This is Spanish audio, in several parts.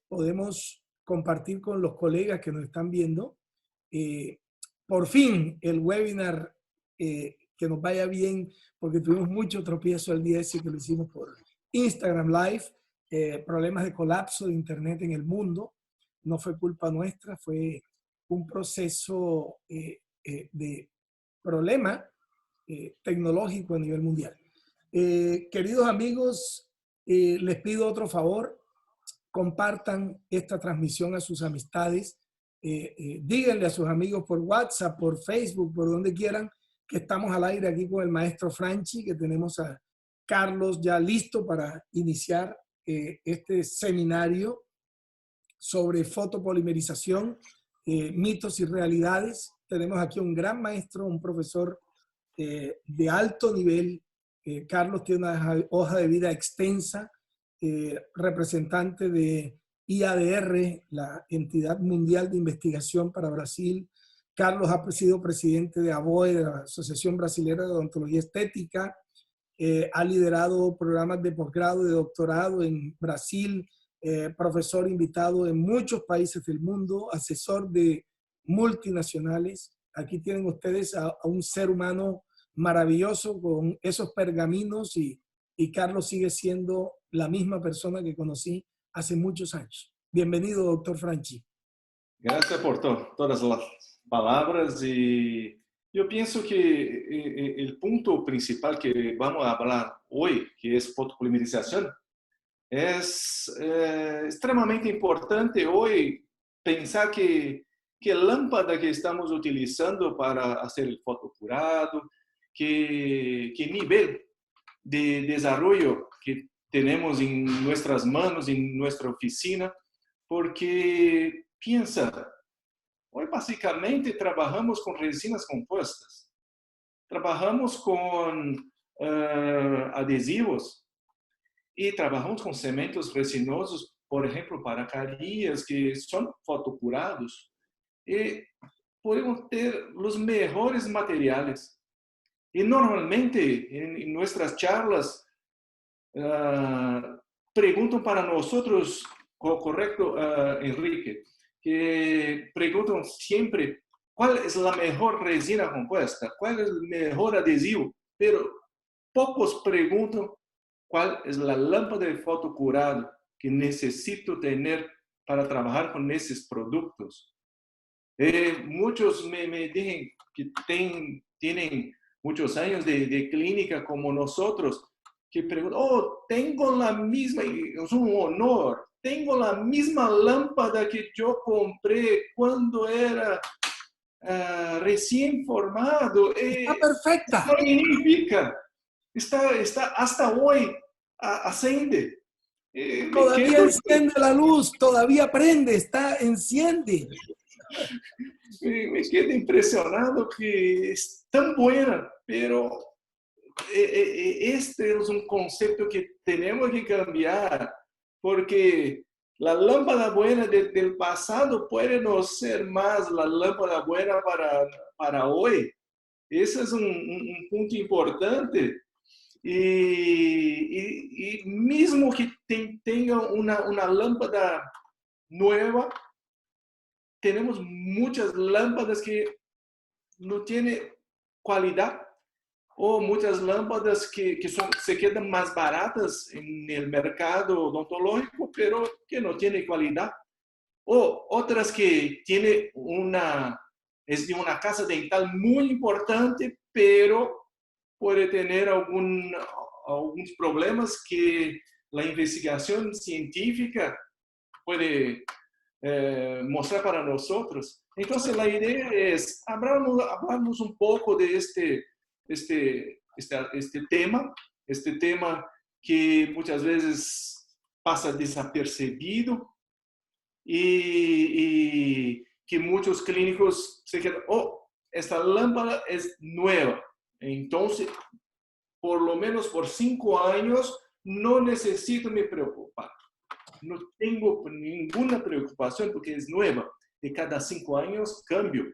podemos compartir con los colegas que nos están viendo. Por fin el webinar, que nos vaya bien, porque tuvimos mucho tropiezo el día ese que lo hicimos por Instagram Live, problemas de colapso de internet en el mundo. No fue culpa nuestra, fue un proceso de problema tecnológico a nivel mundial. Queridos amigos, les pido otro favor: compartan esta transmisión a sus amistades, díganle a sus amigos por WhatsApp, por Facebook, por donde quieran, que estamos al aire aquí con el maestro Franchi, que tenemos a Carlos ya listo para iniciar este seminario sobre fotopolimerización, mitos y realidades. Tenemos aquí un gran maestro, un profesor de alto nivel. Carlos tiene una hoja de vida extensa, representante de IADR, la entidad mundial de investigación para Brasil. Carlos ha sido presidente de ABOE, de la Asociación Brasilera de Odontología Estética. Ha liderado programas de posgrado y de doctorado en Brasil, profesor invitado en muchos países del mundo, asesor de multinacionales. Aquí tienen ustedes a un ser humano maravilloso con esos pergaminos, y Carlos sigue siendo la misma persona que conocí hace muchos años. Bienvenido, doctor Franchi. Gracias por todas las palabras, y yo pienso que el punto principal que vamos a hablar hoy, que es fotopolimerización, es extremadamente importante hoy pensar que la lámpara que estamos utilizando para hacer el fotocurado, que nivel de desarrollo que tenemos en nuestras manos, en nuestra oficina, porque piensa, hoy básicamente trabajamos con resinas compuestas, trabajamos con adhesivos y trabajamos con cementos resinosos, por ejemplo, para carillas que son fotocurados, y podemos ter los mejores materiales. Y normalmente en nuestras charlas preguntan para nosotros, correcto, Enrique, que preguntan siempre cuál es la mejor resina compuesta, cuál es el mejor adhesivo, pero pocos preguntan cuál es la lámpara de fotocurado que necesito tener para trabajar con esos productos. Muchos me dicen que tienen muchos años de clínica como nosotros, que preguntan, oh, tengo la misma, y es un honor, tengo la misma lámpara que yo compré cuando era recién formado. Está perfecta. Eso significa, está hasta hoy, ascende. Todavía enciende la luz, todavía prende, enciende. Me quedo impresionado que es tan buena, pero este es un concepto que tenemos que cambiar, porque la lámpara buena del pasado puede no ser más la lámpara buena para hoy. Ese es un punto importante. Y mismo que tenga una lámpara nueva, tenemos muchas lámparas que no tienen calidad, o muchas lámparas que se quedan más baratas en el mercado odontológico, pero que no tienen calidad. O otras que tienen es de una casa dental muy importante, pero puede tener algunos problemas que la investigación científica puede mostrar para nosotros. Entonces la idea es hablarnos un poco de este tema que muchas veces pasa desapercibido, y que muchos clínicos se quedan, oh, esta lámpara es nueva, entonces por lo menos por 5 años no necesito me preocupar. No tengo ninguna preocupación porque es nueva. De cada 5 años cambio.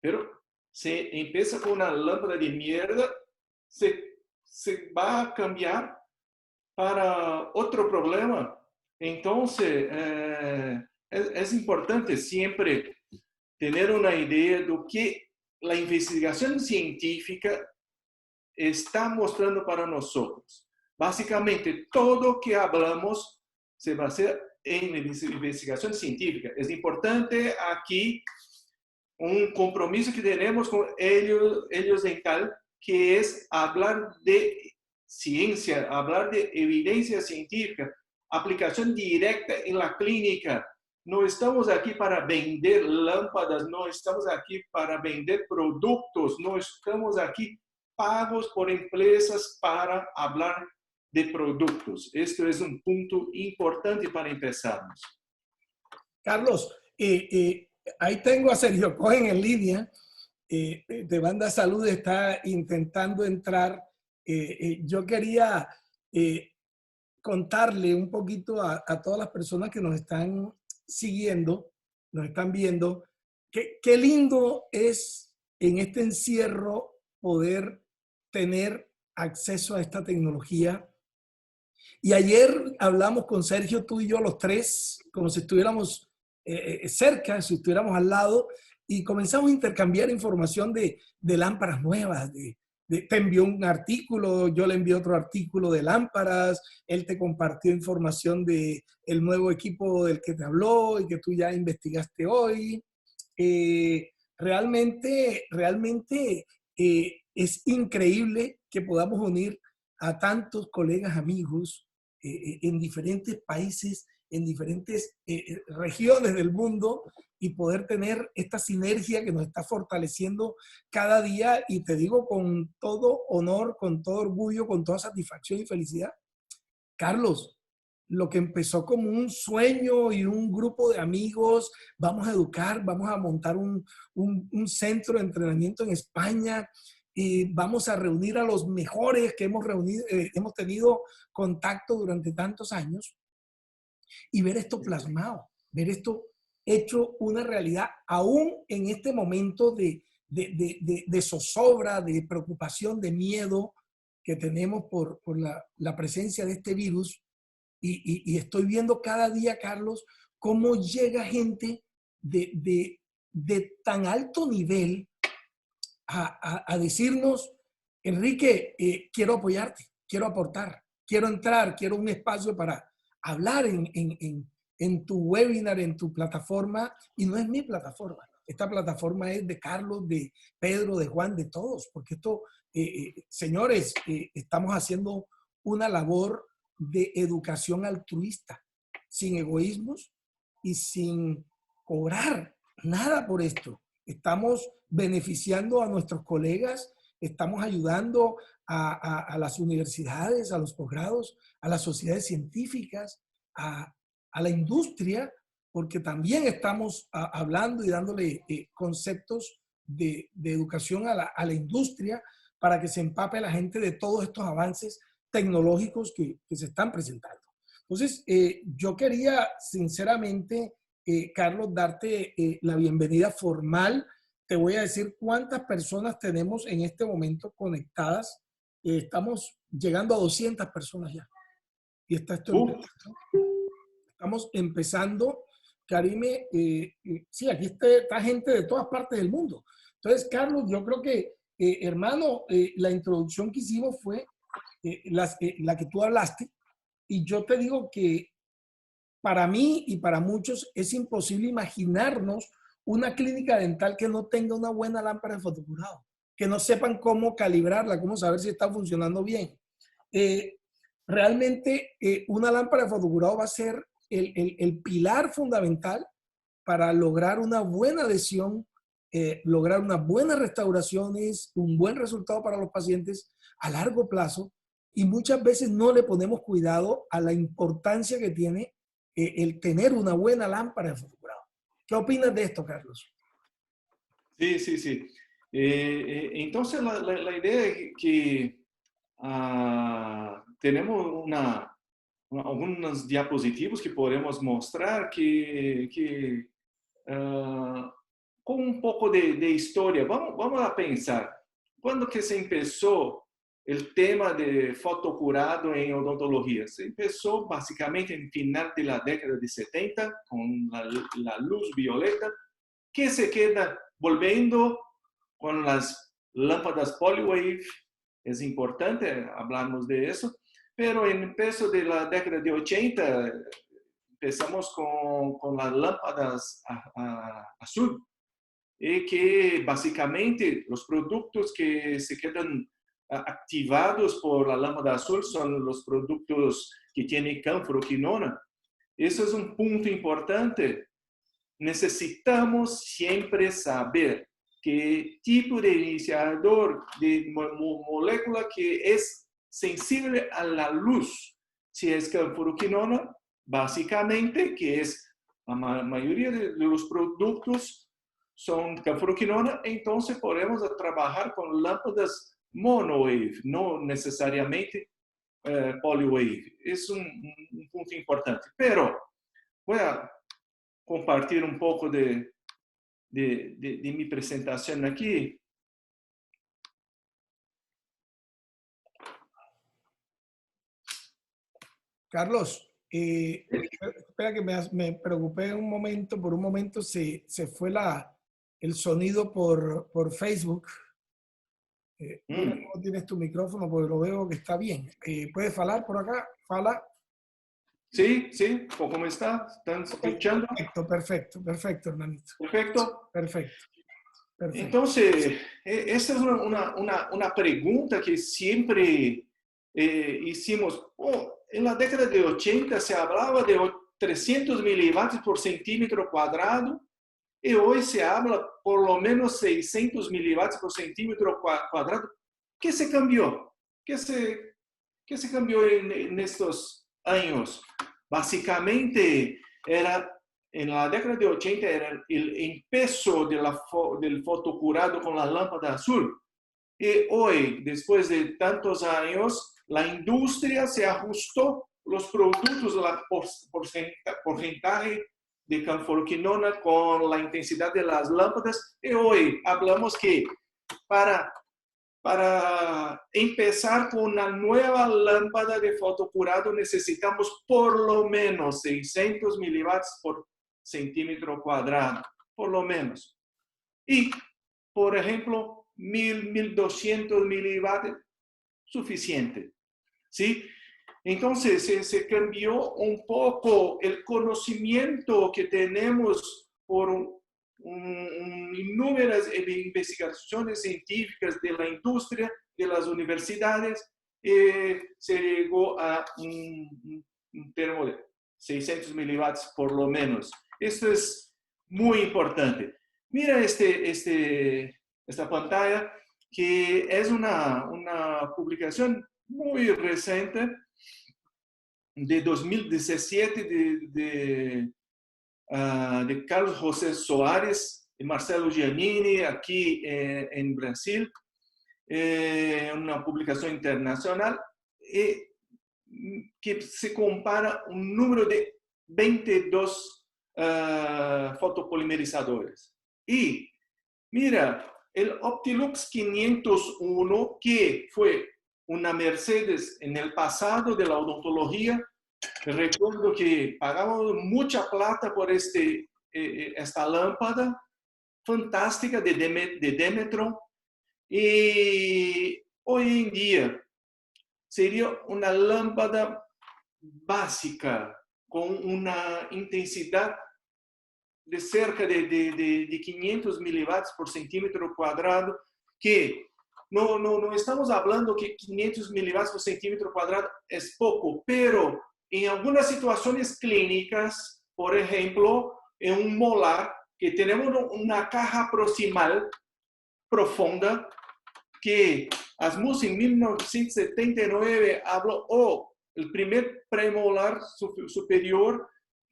Pero se empieza con una lámpara de mierda, se va a cambiar para otro problema. Entonces, es importante siempre tener una idea de que la investigación científica está mostrando para nosotros. Básicamente, todo que hablamos se va a hacer en investigación científica. Es importante aquí un compromiso que tenemos con ellos en tal, que es hablar de ciencia, hablar de evidencia científica, aplicación directa en la clínica. No estamos aquí para vender lámparas, no estamos aquí para vender productos, no estamos aquí pagos por empresas para hablar de productos. Esto es un punto importante para empezarnos. Carlos, ahí tengo a Sergio Cohen en línea, de Banda Salud, está intentando entrar. Yo quería contarle un poquito a todas las personas que nos están siguiendo, nos están viendo, qué lindo es en este encierro poder tener acceso a esta tecnología. Y ayer hablamos con Sergio, tú y yo, los tres, como si estuviéramos cerca, si estuviéramos al lado, y comenzamos a intercambiar información de lámparas nuevas. Te envió un artículo, yo le envié otro artículo de lámparas, él te compartió información del nuevo equipo del que te habló y que tú ya investigaste hoy. Realmente es increíble que podamos unir a tantos colegas, amigos, en diferentes países, en diferentes regiones del mundo, y poder tener esta sinergia que nos está fortaleciendo cada día, y te digo con todo honor, con todo orgullo, con toda satisfacción y felicidad. Carlos, lo que empezó como un sueño y un grupo de amigos, vamos a educar, vamos a montar un centro de entrenamiento en España, y vamos a reunir a los mejores que hemos tenido contacto durante tantos años, y ver esto plasmado, ver esto hecho una realidad, aún en este momento de zozobra, de preocupación, de miedo que tenemos por la presencia de este virus. Y estoy viendo cada día, Carlos, cómo llega gente de tan alto nivel a decirnos: Enrique, quiero apoyarte, quiero aportar, quiero entrar, quiero un espacio para hablar en tu webinar, en tu plataforma. Y no es mi plataforma, esta plataforma es de Carlos, de Pedro, de Juan, de todos, porque esto, señores, estamos haciendo una labor de educación altruista, sin egoísmos y sin cobrar nada por esto. Estamos beneficiando a nuestros colegas, estamos ayudando a las universidades, a los posgrados, a las sociedades científicas, a la industria, porque también estamos hablando y dándole conceptos de educación a la industria, para que se empape la gente de todos estos avances tecnológicos que se están presentando. Entonces, yo quería sinceramente, Carlos, darte la bienvenida formal. Te voy a decir cuántas personas tenemos en este momento conectadas. Estamos llegando a 200 personas ya. Y está esto empezando. Estamos empezando, Karime. Sí, aquí está gente de todas partes del mundo. Entonces, Carlos, yo creo que, hermano, la introducción que hicimos fue la que tú hablaste. Y yo te digo que para mí y para muchos es imposible imaginarnos una clínica dental que no tenga una buena lámpara de fotocurado, que no sepan cómo calibrarla, cómo saber si está funcionando bien. Realmente una lámpara de fotocurado va a ser el pilar fundamental para lograr una buena adhesión, lograr unas buenas restauraciones, un buen resultado para los pacientes a largo plazo. Y muchas veces no le ponemos cuidado a la importancia que tiene el tener una buena lámpara de fotocurado. ¿Qué opinas de esto, Carlos? Sí, sí, sí. Entonces, la idea es que tenemos algunos diapositivos que podemos mostrar con un poco de historia. Vamos a pensar, ¿cuándo que se empezó el tema de fotocurado en odontología. Se empezó básicamente en final de la década de 70 con la luz violeta, que se queda volviendo con las lámpadas Polywave. Es importante, hablamos de eso, pero en el empezó de la década de 80 empezamos con las lámpadas azul, y que básicamente los productos que se quedan activados por la lámpara azul son los productos que tienen canforoquinona. Eso es un punto importante. Necesitamos siempre saber qué tipo de iniciador de molécula que es sensible a la luz. Si es canforoquinona, básicamente, que es la mayoría de los productos son canforoquinona, entonces podemos trabajar con lámparas monowave, no necesariamente polywave. Es un punto importante. Pero voy a compartir un poco de mi presentación aquí. Carlos, espera que me preocupé un momento, por un momento se fue el sonido por Facebook. Mira cómo tienes tu micrófono, porque lo veo que está bien. ¿Puedes hablar por acá? Fala. Sí, sí, ¿cómo está? ¿Están escuchando? Perfecto, hermanito. Perfecto. Perfecto. Entonces, esta es una pregunta que siempre hicimos. En la década de 80 se hablaba de 300 milivatios por centímetro cuadrado y hoy se habla por lo menos 600 milivatios por centímetro cuadrado. ¿Qué se cambió? ¿Qué se cambió en estos años? Básicamente, en la década de 80 era el empezó del fotocurado con la lámpara azul. Y hoy, después de tantos años, la industria se ajustó los productos, la porcentaje de canforoquinona con la intensidad de las lámparas. Y hoy hablamos que para empezar con una nueva lámpara de fotocurado necesitamos por lo menos 600 milivatios por centímetro cuadrado, por lo menos. Y, por ejemplo, 1200 milivatios, suficiente. ¿Sí? Entonces, se cambió un poco el conocimiento que tenemos por inúmeras investigaciones científicas de la industria, de las universidades, se llegó a un termo de 600 milivatios por lo menos. Esto es muy importante. Mira esta pantalla, que es una publicación muy reciente de 2017 de Carlos José Soares y Marcelo Giannini, aquí en Brasil, una publicación internacional, que se compara un número de 22 fotopolimerizadores. Y mira, el Optilux 501, que fue una Mercedes en el pasado de la odontología. Recuerdo que pagamos mucha plata por esta lámpara fantástica de Demetron, y hoy en día sería una lámpara básica con una intensidad de cerca de 500 milivatios por centímetro cuadrado, que no estamos hablando que 500 milivatios por centímetro cuadrado es poco, pero en algunas situaciones clínicas, por ejemplo, en un molar, que tenemos una caja proximal profunda, que Asmus en 1979 habló, el primer premolar superior,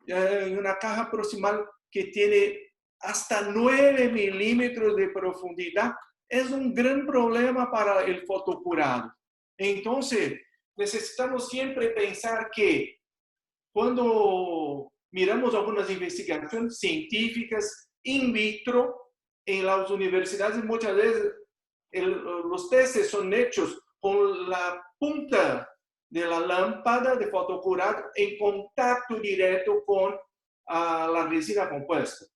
en una caja proximal que tiene hasta 9 milímetros de profundidad, es un gran problema para el fotocurado. Entonces, necesitamos siempre pensar que cuando miramos algunas investigaciones científicas in vitro en las universidades, muchas veces los testes son hechos con la punta de la lámpara de fotocurado en contacto directo con la resina compuesta.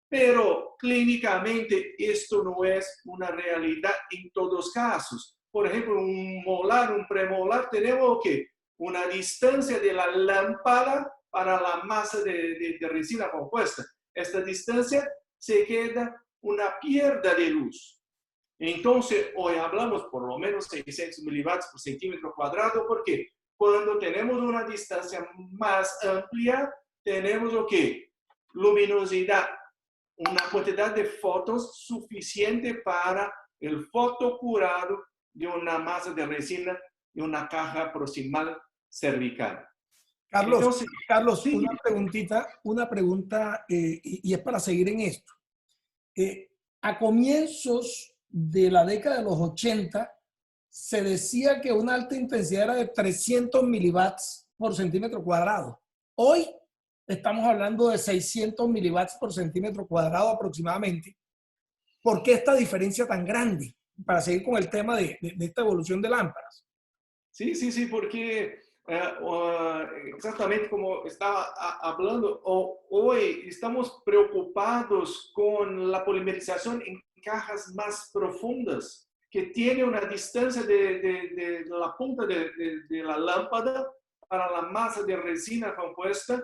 Pero clínicamente esto no es una realidad en todos los casos. Por ejemplo, un molar, un premolar, tenemos que una distancia de la lámpara para la masa de resina compuesta. Esta distancia se queda una pérdida de luz. Entonces, hoy hablamos por lo menos 600 milivatios por centímetro cuadrado, porque cuando tenemos una distancia más amplia, tenemos lo que luminosidad, una cantidad de fotos suficiente para el fotocurado de una masa de resina de una caja proximal cervical. Carlos, Entonces, Carlos, sí, una pregunta y es para seguir en esto. A comienzos de la década de los 80, se decía que una alta intensidad era de 300 milivatios por centímetro cuadrado. Hoy estamos hablando de 600 milivatios por centímetro cuadrado aproximadamente. ¿Por qué esta diferencia tan grande? Para seguir con el tema de esta evolución de lámparas. sí, porque exactamente como estaba hablando, hoy estamos preocupados con la polimerización en cajas más profundas, que tiene una distancia de la punta de la lámpara para la masa de resina compuesta,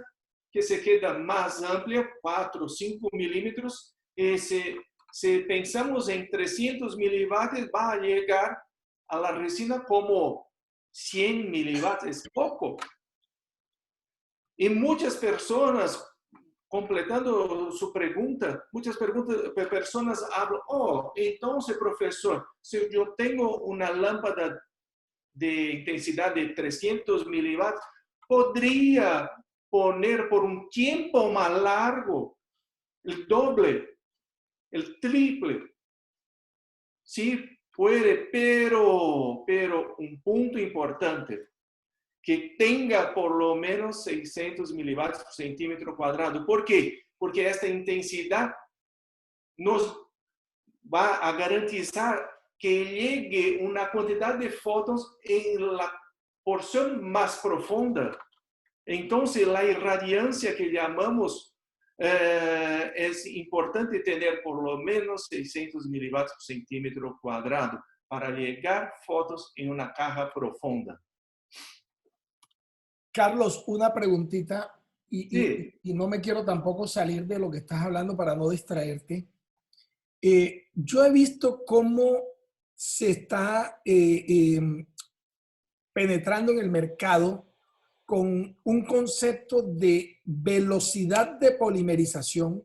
que se queda más amplia, 4 o 5 milímetros. Y si pensamos en 300 milivatios, va a llegar a la resina como 100 milivatios, es poco. Y muchas personas, completando su pregunta, muchas personas hablan, oh, entonces, profesor, si yo tengo una lámpara de intensidad de 300 milivatios, podría poner por un tiempo más largo el doble, el triple. Sí, puede, pero un punto importante, que tenga por lo menos 600 milivatios por centímetro cuadrado. ¿Por qué? Porque esta intensidad nos va a garantizar que llegue una cantidad de fotos en la porción más profunda. Entonces, la irradiancia que llamamos es importante tener por lo menos 600 milivatios por centímetro cuadrado para llegar fotos en una caja profunda. Carlos, una preguntita Sí. y no me quiero tampoco salir de lo que estás hablando para no distraerte. Yo he visto cómo se está penetrando en el mercado con un concepto de velocidad de polimerización,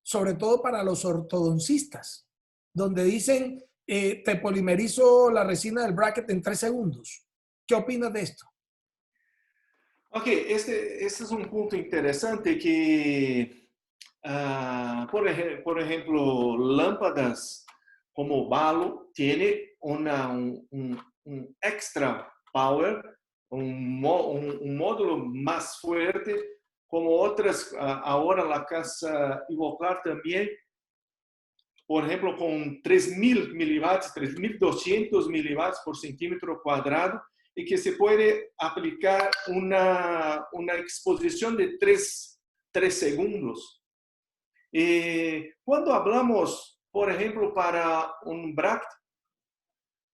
sobre todo para los ortodoncistas, donde dicen, te polimerizo la resina del bracket en 3 segundos. ¿Qué opinas de esto? Ok, este es un punto interesante que, por ejemplo, lámparas como Valo tiene un extra power, un módulo más fuerte, como otras, ahora la casa Ivoclar también, por ejemplo, con 3.000 milivatios, 3.200 milivatios por centímetro cuadrado, y que se puede aplicar una exposición de 3 segundos. Cuando hablamos, por ejemplo, para un bracket,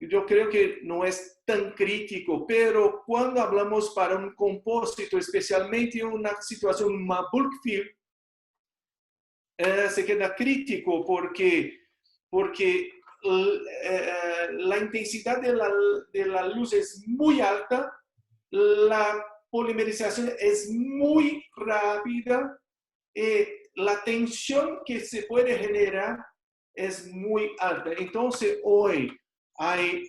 yo creo que no es tan crítico, pero cuando hablamos para un compósito, especialmente en una situación más bulk fill, se queda crítico porque la intensidad de la luz es muy alta, la polimerización es muy rápida, la tensión que se puede generar es muy alta. Entonces, hoy hay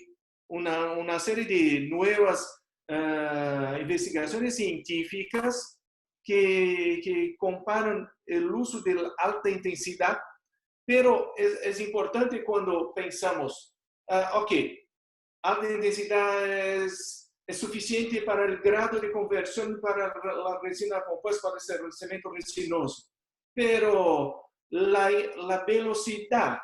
una serie de nuevas investigaciones científicas que comparan el uso de la alta intensidad, pero es importante cuando pensamos, ok, alta intensidad es suficiente para el grado de conversión para la resina compuesta, para el cemento resinoso, pero la velocidad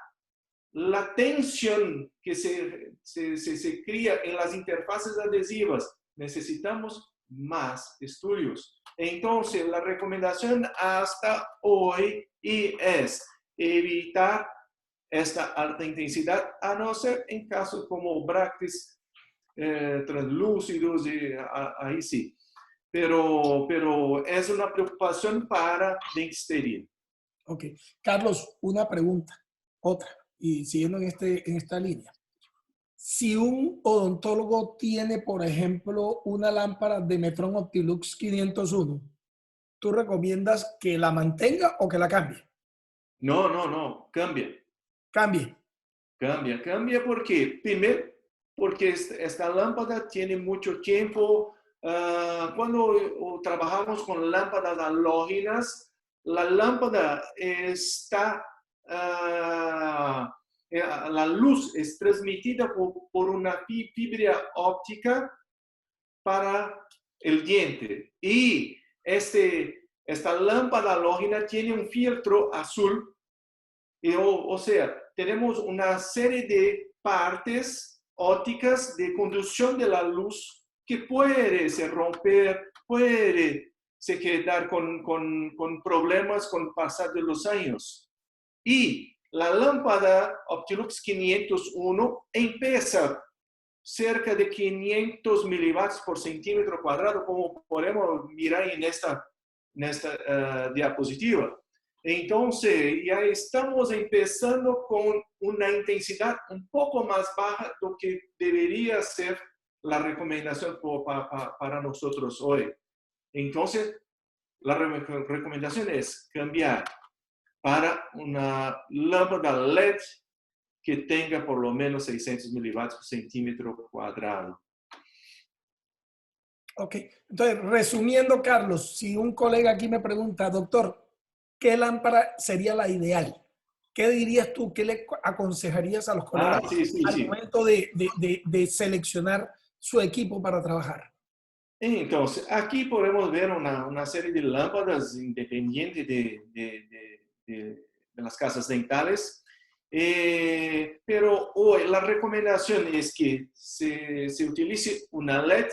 la tensión que se crea en las interfaces adhesivas, necesitamos más estudios. Entonces, la recomendación hasta hoy es evitar esta alta intensidad, a no ser en casos como bractes translúcidos, ahí sí. Pero es una preocupación para dentistería. Ok. Carlos, una pregunta, otra, y siguiendo en esta línea. Si un odontólogo tiene, por ejemplo, una lámpara de Metron Optilux 501, ¿tú recomiendas que la mantenga o que la cambie? No, cambia. Cambie. Cambia porque, primero, porque esta lámpara tiene mucho tiempo. Cuando trabajamos con lámparas halógenas, la lámpara está, la luz es transmitida por una fibra óptica para el diente. Y esta lámpara halógena tiene un filtro azul. O sea, tenemos una serie de partes ópticas de conducción de la luz que puede se romper, puede se quedar con problemas con el pasar de los años. Y la lámpara Optilux 501 empieza cerca de 500 milivatts por centímetro cuadrado, como podemos mirar en esta diapositiva. Entonces, ya estamos empezando con una intensidad un poco más baja de lo que debería ser la recomendación para nosotros hoy. Entonces, la recomendación es cambiar para una lámpara LED que tenga por lo menos 600 milivatts por centímetro cuadrado. Ok. Entonces, resumiendo, Carlos, si un colega aquí me pregunta, doctor, ¿qué lámpara sería la ideal? ¿Qué dirías tú? ¿Qué le aconsejarías a los colegas al momento de seleccionar su equipo para trabajar? Entonces, aquí podemos ver una serie de lámparas independientes de las casas dentales. Pero hoy la recomendación es que se utilice una LED,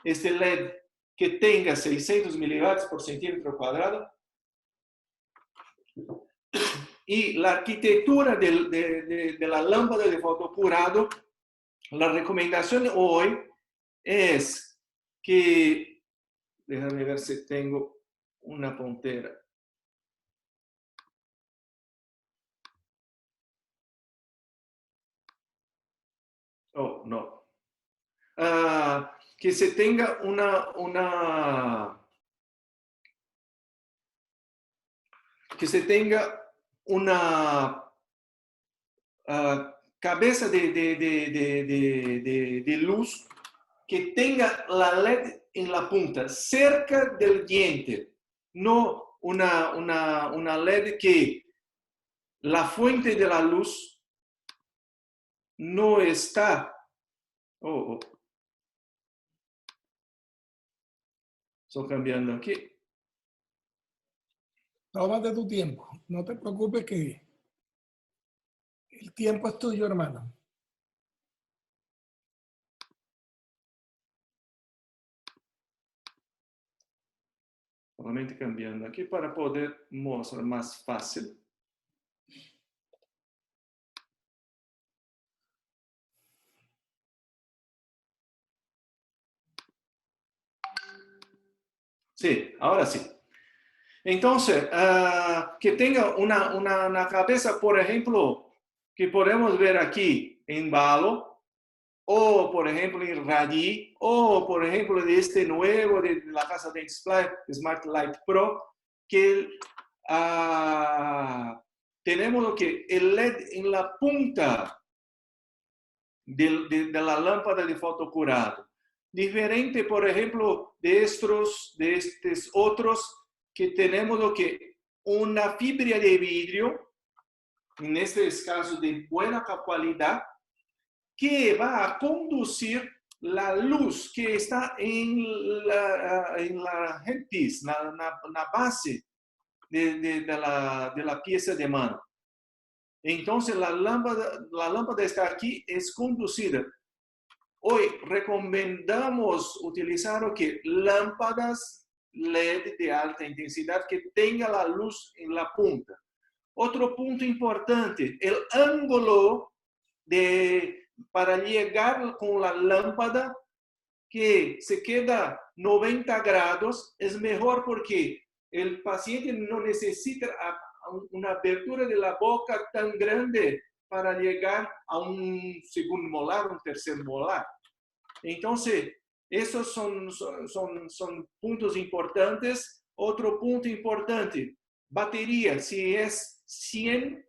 este LED que tenga 600 milivatts por centímetro cuadrado. Y la arquitectura de la lámpara de fotocurado, la recomendación hoy es que, déjame ver si tengo una puntera. Oh, no. Que se tenga una cabeza de luz que tenga la LED en la punta, cerca del diente. No una LED que la fuente de la luz no está. Estoy cambiando aquí. Tómate tu tiempo. No te preocupes que el tiempo es tuyo, hermano. Solamente cambiando aquí para poder mostrar más fácil. Sí, ahora sí. Entonces, que tenga una cabeza, por ejemplo, que podemos ver aquí en Valo, o por ejemplo en Radii, o por ejemplo de este nuevo de la casa de Dentsply, Smart Light Pro, que tenemos lo que el LED en la punta de la lámpara de fotocurado. Diferente, por ejemplo, de estos otros que tenemos lo que una fibra de vidrio, en este caso de buena calidad, que va a conducir la luz que está en la headpiece, en la base de la pieza de mano. Entonces la lámpara está aquí, es conducida. Hoy recomendamos utilizar lámparas LED de alta intensidad que tenga la luz en la punta. Otro punto importante, el ángulo para llegar con la lámpara que se queda 90 grados es mejor porque el paciente no necesita una apertura de la boca tan grande para llegar a un segundo molar, un tercer molar. Entonces, esos son puntos importantes. Otro punto importante, batería. Si es 100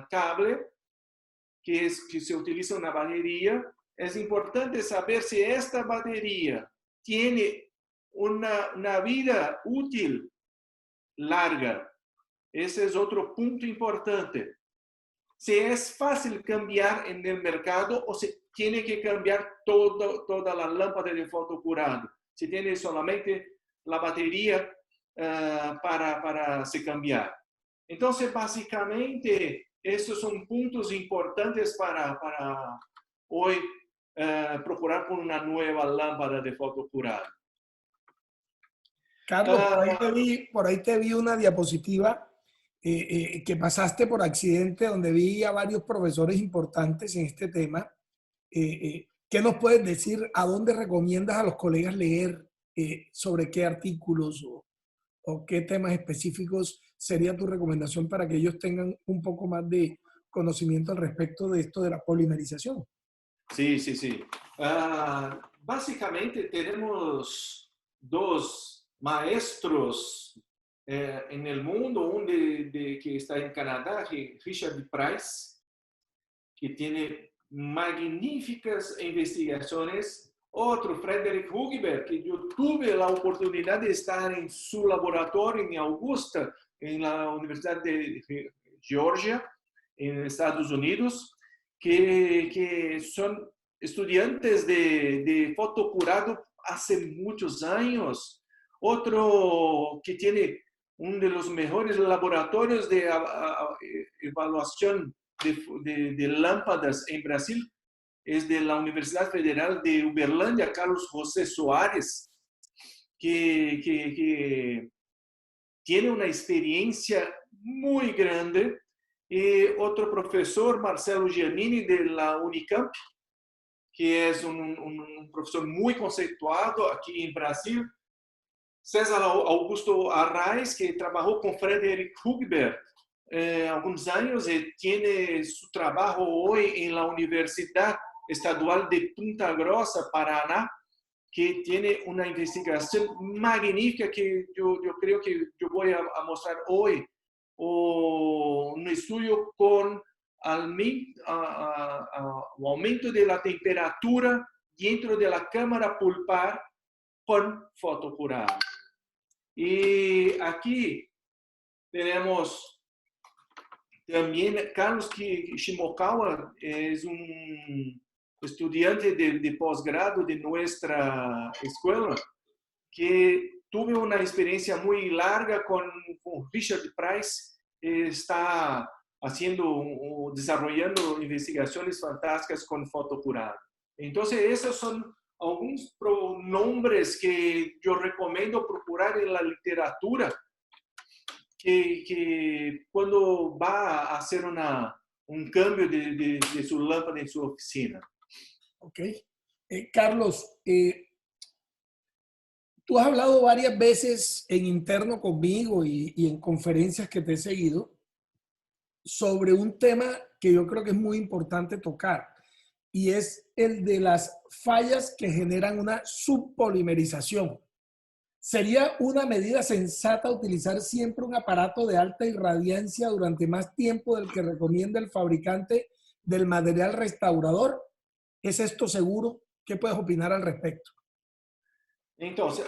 cable, que se utiliza una batería, es importante saber si esta batería tiene una vida útil larga. Ese es otro punto importante. Si es fácil cambiar en el mercado o se tiene que cambiar toda la lámpara de fotocurado. Si tiene solamente la batería para se cambiar. Entonces, básicamente, estos son puntos importantes para hoy procurar por una nueva lámpara de fotocurado. Carlos, por ahí te vi una diapositiva que pasaste por accidente, donde vi a varios profesores importantes en este tema. ¿Qué nos puedes decir? ¿A dónde recomiendas a los colegas leer? ¿Sobre qué artículos o qué temas específicos sería tu recomendación para que ellos tengan un poco más de conocimiento al respecto de esto de la polimerización? Sí, sí, sí. Básicamente tenemos dos maestros en el mundo, uno que está en Canadá, Richard Price, que tiene magníficas investigaciones. Otro, Frederick Hugberg, que yo tuve la oportunidad de estar en su laboratorio en Augusta, en la Universidad de Georgia, en Estados Unidos, que son estudiantes de fotocurado hace muchos años. Otro que tiene uno de los mejores laboratorios de evaluación de lámparas en Brasil es de la Universidad Federal de Uberlândia, Carlos José Soares, que tiene una experiencia muy grande. Y otro profesor, Marcelo Giannini, de la Unicamp, que es un profesor muy conceituado aquí en Brasil. César Augusto Arraes, que trabajó con Frederick Hugberg algunos años y tiene su trabajo hoy en la Universidad Estadual de Punta Grossa, Paraná, que tiene una investigación magnífica que yo creo que yo voy a mostrar hoy. Un estudio con o aumento de la temperatura dentro de la cámara pulpar con fotocurado. Y aquí tenemos también Carlos Shimokawa, es un estudiante de posgrado de nuestra escuela, que tuve una experiencia muy larga con Richard Price, está desarrollando investigaciones fantásticas con fotocurado. Entonces, esos son algunos pronombres que yo recomiendo procurar en la literatura, que cuando va a hacer un cambio de su lámpara en su oficina. Ok. Carlos, tú has hablado varias veces en interno conmigo y en conferencias que te he seguido sobre un tema que yo creo que es muy importante tocar, y es el de las fallas que generan una subpolimerización. ¿Sería una medida sensata utilizar siempre un aparato de alta irradiancia durante más tiempo del que recomienda el fabricante del material restaurador? ¿Es esto seguro? ¿Qué puedes opinar al respecto? Entonces,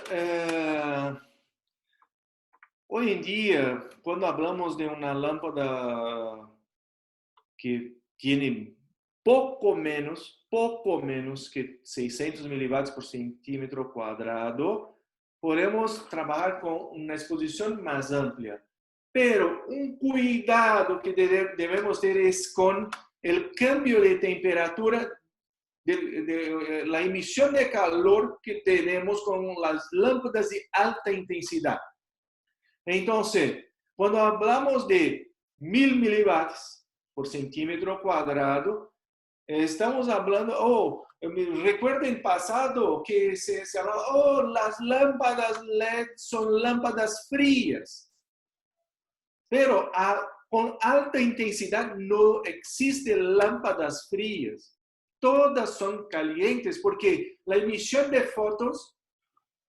hoy en día, cuando hablamos de una lámpara que tiene poco menos que 600 milivatts por centímetro cuadrado, podemos trabajar con una exposición más amplia. pero un cuidado que debemos tener es con el cambio de temperatura, de la emisión de calor que tenemos con las lámparas de alta intensidad. Entonces, cuando hablamos de 1000 milivatts por centímetro cuadrado, estamos hablando, recuerden pasado que se hablaba, las lámpadas LED son lámpadas frías. Pero con alta intensidad no existen lámpadas frías. Todas son calientes porque la emisión de fotos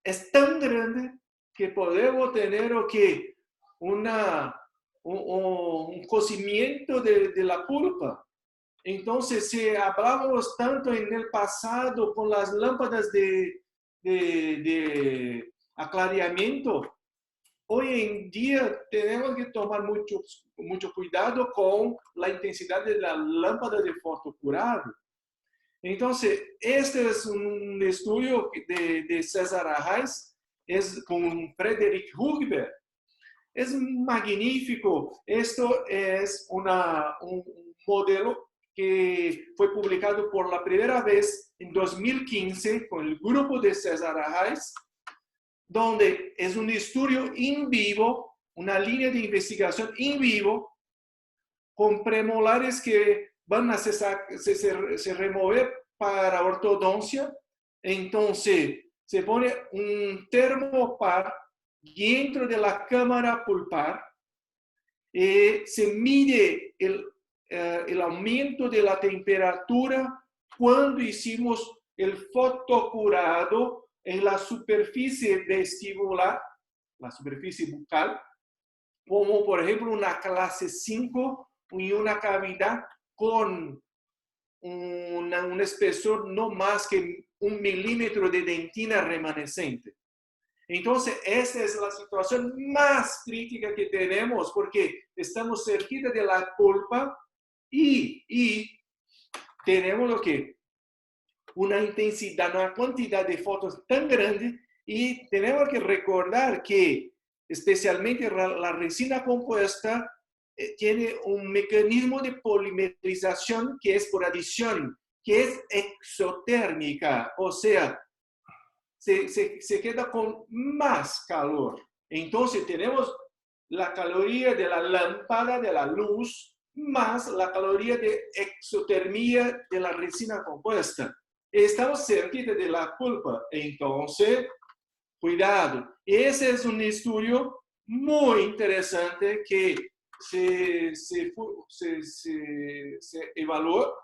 es tan grande que podemos tener un cocimiento de la pulpa. Entonces, si hablamos tanto en el pasado con las lámparas de aclaramiento, hoy en día tenemos que tomar mucho cuidado con la intensidad de la lámpara de fotocurado. Entonces, este es un estudio de César Arraiz, es con Frederick Hugberg. Es magnífico. Esto es un modelo que fue publicado por la primera vez en 2015 con el grupo de César Arraiz, donde es un estudio in vivo, una línea de investigación in vivo, con premolares que van a se remover para ortodoncia. Entonces, se pone un termopar dentro de la cámara pulpar y se mide el aumento de la temperatura cuando hicimos el fotocurado en la superficie vestibular, la superficie bucal, como por ejemplo una clase 5 y una cavidad con un espesor no más que 1 milímetro de dentina remanescente. Entonces, esa es la situación más crítica que tenemos porque estamos cerquita de la pulpa y tenemos lo que una intensidad, una cantidad de fotos tan grande y tenemos que recordar que especialmente la resina compuesta tiene un mecanismo de polimerización que es por adición, que es exotérmica, o sea, se queda con más calor. Entonces tenemos la caloría de la lámpara, de la luz, más la caloría de exotermia de la resina compuesta. Estamos cerquita de la pulpa, entonces, cuidado. Ese es un estudio muy interesante que se evaluó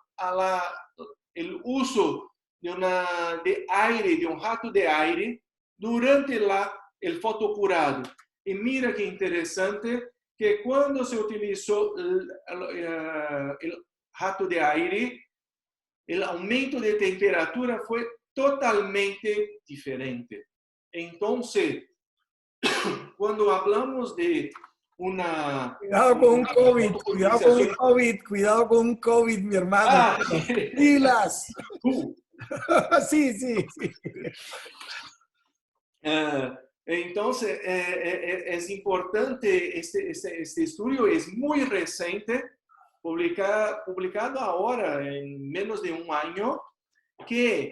el uso de aire, de un jato de aire, durante el fotocurado. Y mira qué interesante que cuando se utilizó el jato de aire, el aumento de temperatura fue totalmente diferente. Entonces, cuando hablamos de una... Cuidado con un COVID, cuidado con un COVID, cuidado con un COVID, mi hermano. ¡Pilas! Sí, sí, sí. Entonces, es importante, este estudio es muy reciente, publicado ahora en menos de un año, que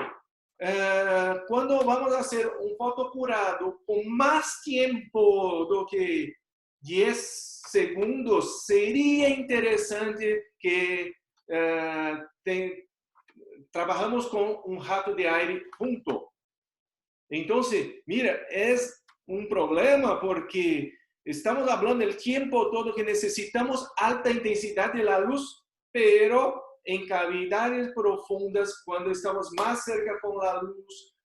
cuando vamos a hacer un fotocurado con más tiempo do que 10 segundos, sería interesante que trabajamos con un jato de aire junto. Entonces, mira, es un problema porque estamos hablando del tiempo todo que necesitamos alta intensidad de la luz, pero en cavidades profundas, cuando estamos más cerca con la luz,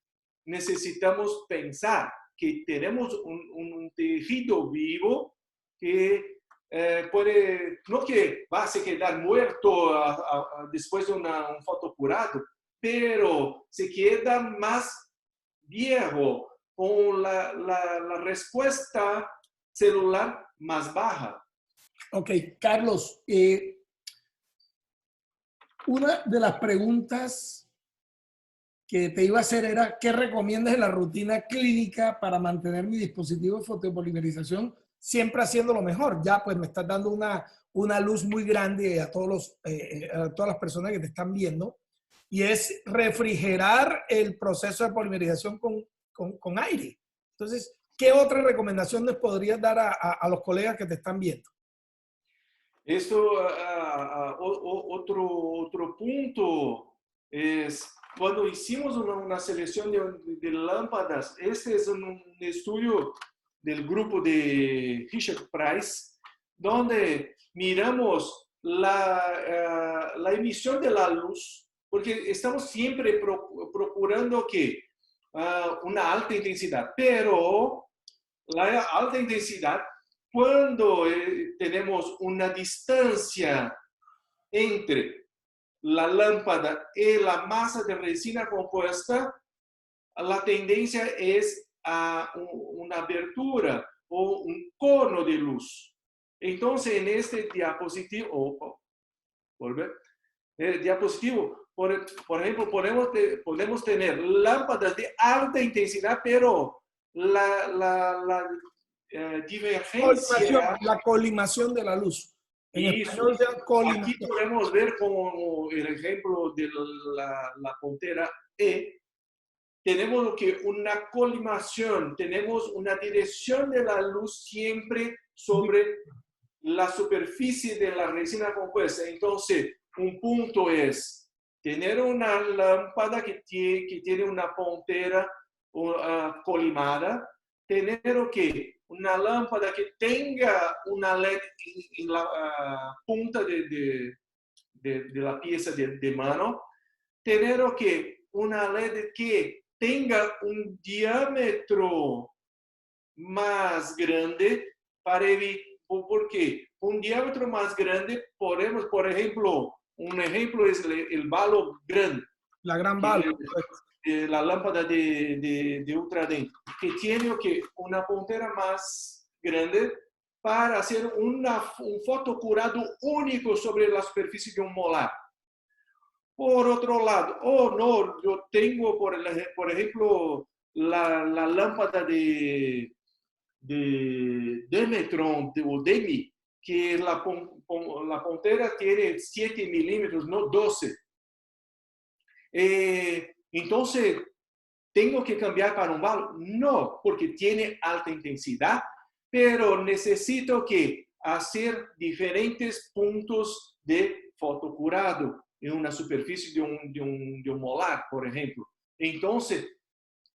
necesitamos pensar que tenemos un tejido vivo que puede, no que va a se quedar muerto después de un fotocurado, pero se queda más viejo, con la respuesta celular más baja. Ok, Carlos, una de las preguntas que te iba a hacer era, ¿qué recomiendas en la rutina clínica para mantener mi dispositivo de fotopolimerización siempre haciendo lo mejor. Ya pues me estás dando una luz muy grande a a todas las personas que te están viendo, y es refrigerar el proceso de polimerización con aire. Entonces, ¿qué otra recomendación les podrías dar a los colegas que te están viendo? Esto, otro punto es, cuando hicimos una selección de lámparas, este es un estudio del grupo de Richard Price, donde miramos la emisión de la luz, porque estamos siempre procurando que una alta intensidad, pero la alta intensidad, cuando tenemos una distancia entre la lámpara y la masa de resina compuesta, la tendencia es a una abertura o un cono de luz. Entonces, en este diapositivo, por ejemplo, podemos tener lámparas de alta intensidad, pero la divergencia. La colimación de la luz. En español se llama colimación. Aquí podemos ver como el ejemplo de la puntera E. Tenemos que una colimación, tenemos una dirección de la luz siempre sobre la superficie de la resina compuesta. Entonces, un punto es tener una lámpara que tiene una puntera colimada, tener una lámpara que tenga una LED en la punta de la pieza de mano, tener una LED que tenga un diámetro más grande para evitar, porque un diámetro más grande podemos, por ejemplo, un ejemplo es el balo grande. La gran bala. La lámpara de ultradentro, que tiene una puntera más grande para hacer un fotocurado único sobre la superficie de un molar. Por otro lado, no, yo tengo, por ejemplo, la lámpara de Demetron o Demi, que la puntera tiene 7 milímetros, no 12. Entonces, ¿tengo que cambiar para un balo? No, porque tiene alta intensidad, pero necesito hacer diferentes puntos de fotocurado en una superficie de un molar, por ejemplo. Entonces,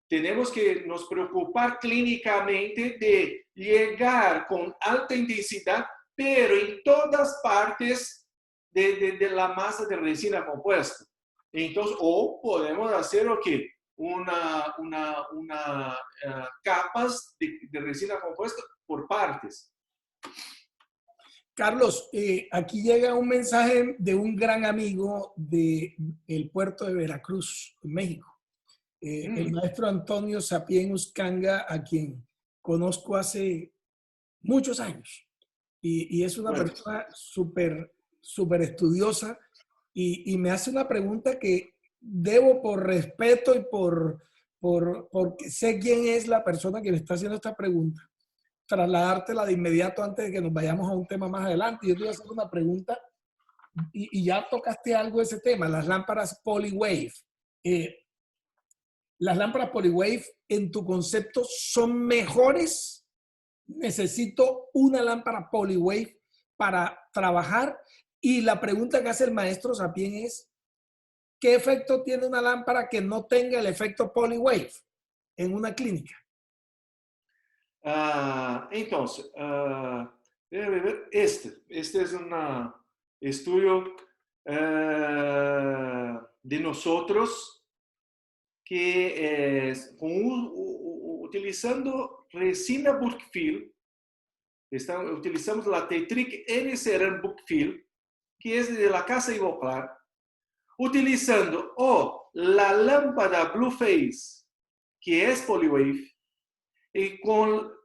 tenemos que nos preocupar clínicamente de llegar con alta intensidad, pero en todas partes de la masa de resina compuesta. Entonces, o podemos hacer capas de resina compuesta por partes. Carlos, aquí llega un mensaje de un gran amigo del puerto de Veracruz, en México. El maestro Antonio Sapien Uscanga, a quien conozco hace muchos años. Y es una persona súper estudiosa, y me hace una pregunta que debo, por respeto y porque sé quién es la persona que me está haciendo esta pregunta, trasladártela de inmediato antes de que nos vayamos a un tema más adelante. Yo te voy a hacer una pregunta, y ya tocaste algo de ese tema, las lámparas Polywave. ¿Las lámparas Polywave, en tu concepto, son mejores? ¿Necesito una lámpara Polywave para trabajar? Y la pregunta que hace el maestro Sapien es, ¿qué efecto tiene una lámpara que no tenga el efecto Polywave en una clínica? Entonces, este es un estudio de nosotros que es utilizando resina Buckfield. Utilizamos la Tetric N-Ceram Buckfield, que es de la casa Ivoclar, utilizando la lámpara Blueface, que es Polywave, y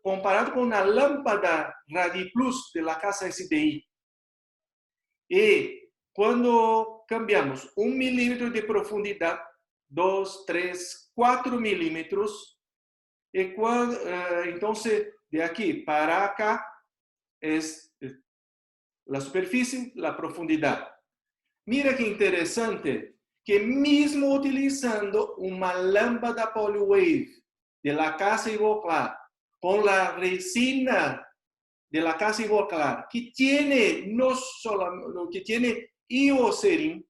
comparado con una lámpara Radiplus de la casa SDI. Y cuando cambiamos 1 milímetro de profundidad, 2, 3, 4 milímetros, entonces De aquí para acá es la superficie, la profundidad. Mira qué interesante, que mismo utilizando una lámpara Polywave de la casa Ivoclar con la resina de la casa Ivoclar, que tiene no solo que tiene iocerin,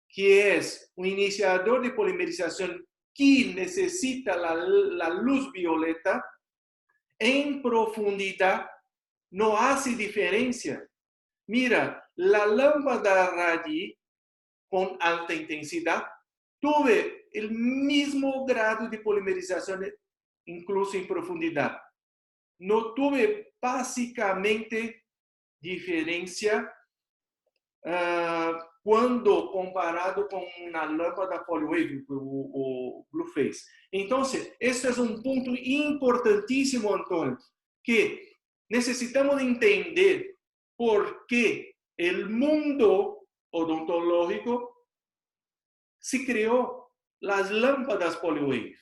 que es un iniciador de polimerización que necesita la luz violeta, en profundidad no hace diferencia. Mira, la lámpara Radii con alta intensidad tuve el mismo grado de polimerización, incluso en profundidad. No tuve básicamente diferencia cuando comparado con una lámpara Polywave o Blueface. Entonces, este es un punto importantísimo, Antonio, que necesitamos entender por qué el mundo odontológico se creó las lámparas Polywave.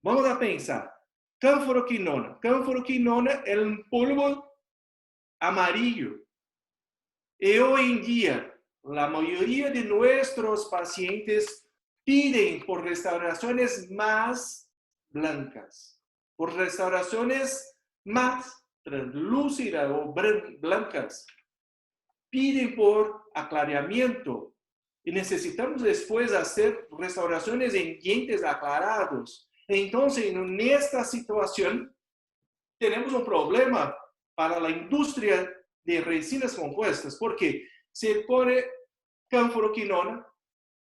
Vamos a pensar. Canforoquinona. Canforoquinona es un polvo amarillo. Y hoy en día, la mayoría de nuestros pacientes piden por restauraciones más blancas, por restauraciones más translúcidas o blancas. Piden por aclaramiento. Y necesitamos después hacer restauraciones en dientes aclarados. Entonces, en esta situación, tenemos un problema para la industria de resinas compuestas, porque se pone canforoquinona,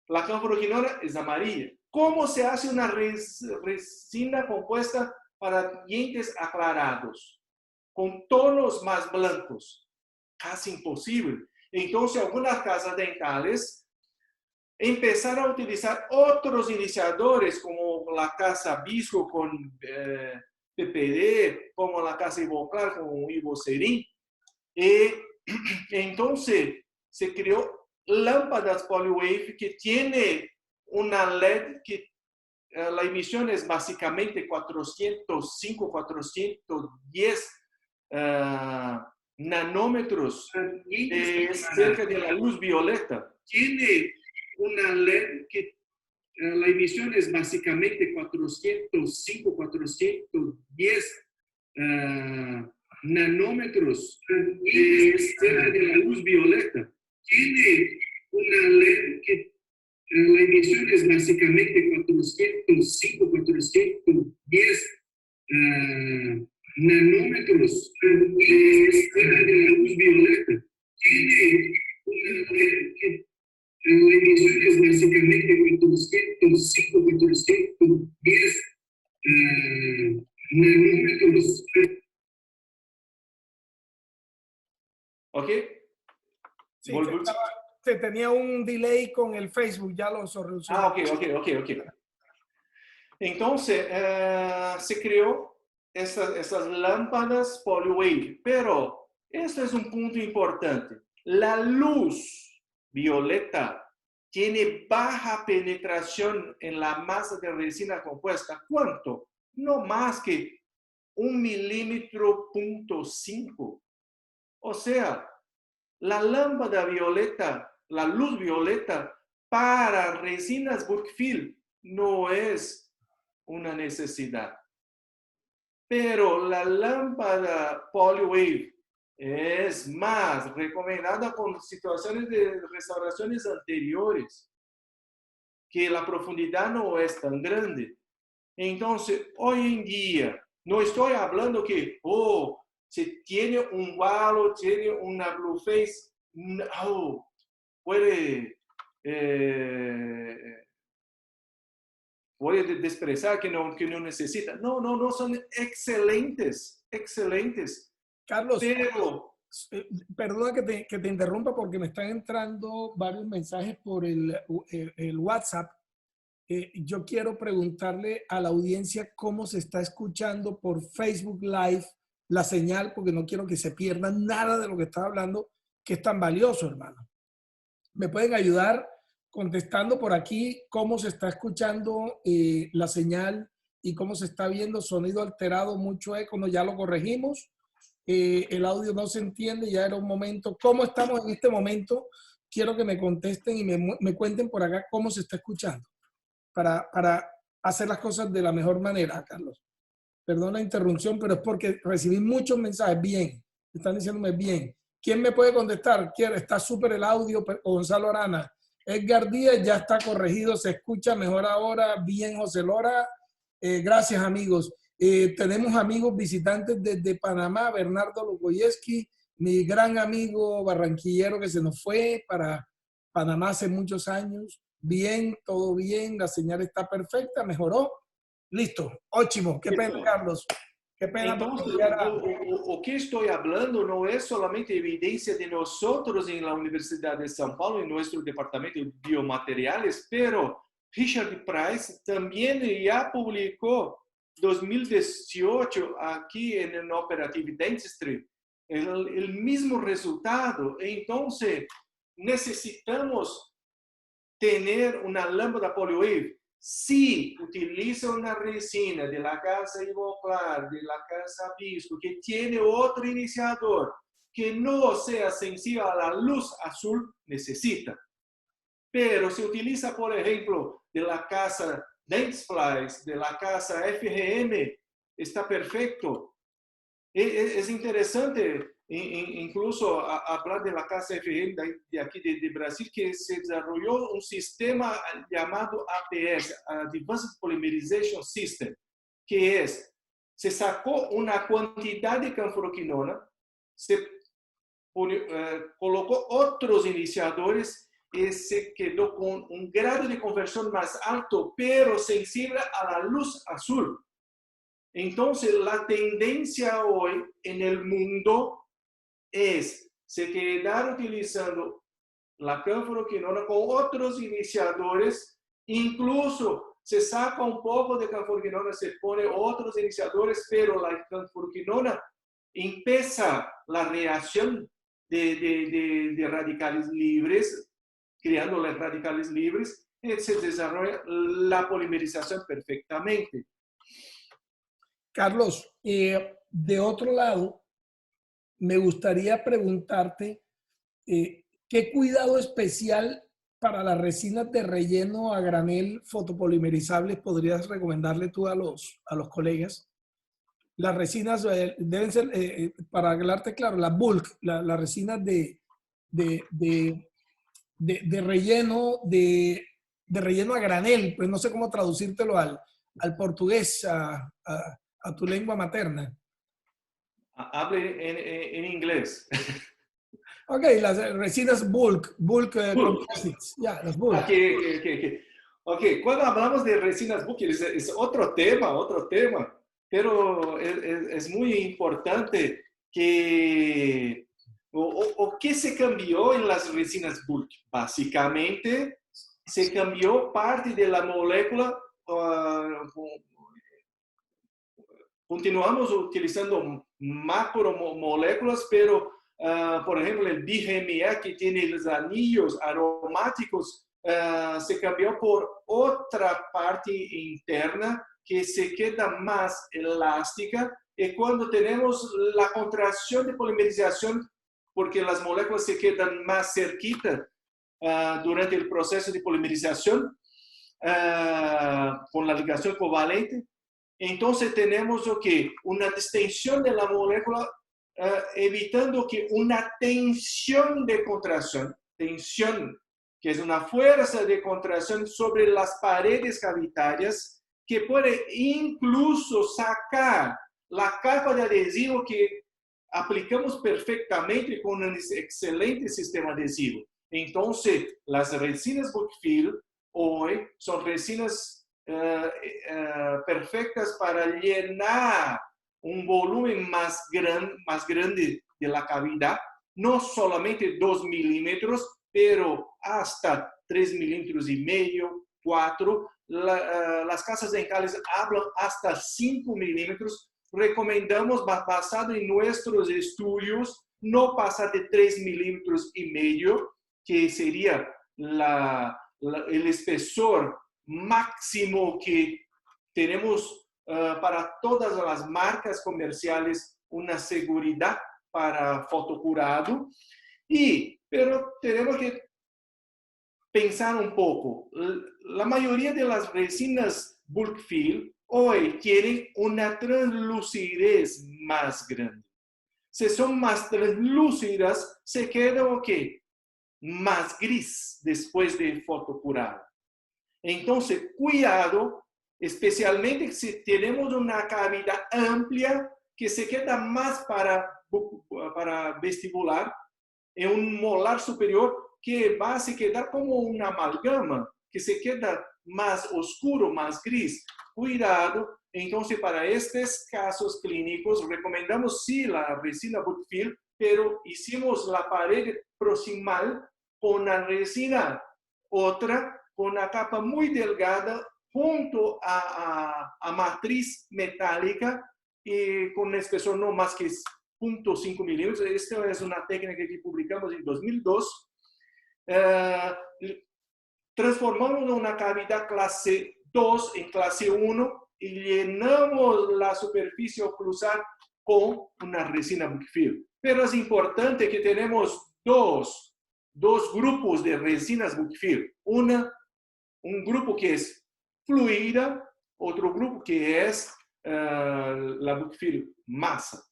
la canforoquinona es amarilla. ¿Cómo se hace una resina compuesta para dientes aclarados, con tonos más blancos? Casi imposible. Entonces, algunas casas dentales empezaron a utilizar otros iniciadores, como la casa Bisco con PPD, como la casa Ivoclar con Ivocerin. Entonces se creó lámparas Polywave que tiene una LED que la emisión es básicamente 405, 410 nanómetros, cerca de la luz violeta. Tiene una LED que la emisión es básicamente 405, 410 nanómetros, cerca de la luz violeta. Tiene una LED que la emisión es básicamente 405, 410 nanómetros, cerca de la luz violeta. Tiene una LED que la emisión es básicamente 405, 410 nanómetros. ¿Ok? Sí, se tenía un delay con el Facebook, ya lo solucionó. Ok. Entonces, se creó esas lámparas Polywave, pero este es un punto importante. La luz violeta tiene baja penetración en la masa de resina compuesta. ¿Cuánto? No más que 1,5 milímetros. O sea, la lámpara violeta, la luz violeta para resinas Burke-Field no es una necesidad. Pero la lámpara Polywave es más recomendada con situaciones de restauraciones anteriores, que la profundidad no es tan grande. Entonces, hoy en día, no estoy hablando que, si tiene un Wallow, tiene una Blueface, no, puede despreciar que no necesita. No, son excelentes. Carlos, Pero, perdona que te interrumpa porque me están entrando varios mensajes por el WhatsApp. Yo quiero preguntarle a la audiencia cómo se está escuchando por Facebook Live la señal, porque no quiero que se pierda nada de lo que está hablando, que es tan valioso, hermano. ¿Me pueden ayudar contestando por aquí cómo se está escuchando la señal y cómo se está viendo. Sonido alterado, mucho eco, no, ya lo corregimos. El audio no se entiende, ya era un momento. ¿Cómo estamos en este momento? Quiero que me contesten y me cuenten por acá cómo se está escuchando para hacer las cosas de la mejor manera, Carlos. Perdón la interrupción, pero es porque recibí muchos mensajes. Bien, están diciéndome bien. ¿Quién me puede contestar? Está súper el audio, Gonzalo Arana. Edgar Díaz ya está corregido, se escucha mejor ahora. Bien, José Lora. Gracias, amigos. Tenemos amigos visitantes desde Panamá, Bernardo Logoyeski, mi gran amigo barranquillero que se nos fue para Panamá hace muchos años. Bien, todo bien, la señal está perfecta, mejoró. Listo, ótimo. Qué pena, Carlos. Qué pena. Entonces, o que estoy hablando no es solamente evidencia de nosotros en la Universidad de São Paulo, en nuestro departamento de biomateriales, pero Richard Price también ya publicó 2018 aquí en Operative Dentistry el mismo resultado. Entonces, necesitamos tener una lámpara PolyWave. Si utiliza una resina de la casa Ivoclar, de la casa Visco, que tiene otro iniciador, que no sea sensible a la luz azul, necesita. Pero si utiliza, por ejemplo, de la casa Dentsply, de la casa FGM, está perfecto. Es interesante incluso hablar de la casa FGM de aquí de Brasil, que se desarrolló un sistema llamado APS, Advanced Polymerization System, que se sacó una cantidad de canforoquinona, se colocó otros iniciadores y se quedó con un grado de conversión más alto, pero sensible a la luz azul. Entonces, la tendencia hoy en el mundo es se quedar utilizando la canforoquinona con otros iniciadores, incluso se saca un poco de canforoquinona, se pone otros iniciadores, pero la canforoquinona empieza la reacción de radicales libres, creando los radicales libres, y se desarrolla la polimerización perfectamente. Carlos, de otro lado, me gustaría preguntarte qué cuidado especial para las resinas de relleno a granel fotopolimerizables podrías recomendarle tú a los colegas. Las resinas deben ser, para hablarte claro, las bulk, las resinas de relleno, de relleno a granel, pues no sé cómo traducírtelo al portugués, a tu lengua materna. Hable en inglés. Ok, las resinas bulk composites, ya, las bulk. Ok, cuando hablamos de resinas bulk es otro tema, pero es muy importante que o qué se cambió en las resinas bulk. Básicamente, se cambió parte de la molécula. Continuamos utilizando macromoléculas, pero, por ejemplo, el DMA, que tiene los anillos aromáticos, se cambió por otra parte interna que se queda más elástica. Y cuando tenemos la contracción de polimerización, porque las moléculas se quedan más cerquita durante el proceso de polimerización, con la ligación covalente, entonces tenemos una distensión de la molécula, evitando que una tensión de contracción, tensión que es una fuerza de contracción sobre las paredes cavitarias, que puede incluso sacar la capa de adhesivo que aplicamos perfectamente con un excelente sistema adhesivo. Entonces, las resinas Bulkfill hoy son resinas perfectas para llenar un volumen más grande de la cavidad, no solamente 2 milímetros, pero hasta 3,5 milímetros, 4. Las casas dentales hablan hasta 5 milímetros. Recomendamos, basado en nuestros estudios, no pasar de 3,5 milímetros, que sería el espesor máximo que tenemos para todas las marcas comerciales una seguridad para fotocurado. Pero tenemos que pensar un poco. La mayoría de las resinas bulk fill hoy tienen una translucidez más grande. Si son más translúcidas, se queda más gris después de fotocurado. Entonces, cuidado, especialmente si tenemos una cavidad amplia que se queda más para vestibular, en un molar superior que va a se quedar como una amalgama, que se queda más oscuro, más gris. Cuidado. Entonces, para estos casos clínicos, recomendamos sí la resina bulk fill, pero hicimos la pared proximal con la resina otra, con una capa muy delgada, junto a matriz metálica y con un espesor no más que 0.5 milímetros. Esta es una técnica que publicamos en 2002. Transformamos una cavidad clase 2 en clase 1 y llenamos la superficie oclusal con una resina bulk fill. Pero es importante que tenemos dos grupos de resinas bulk fill. Un grupo que es fluida, otro grupo que es la bulk fill masa.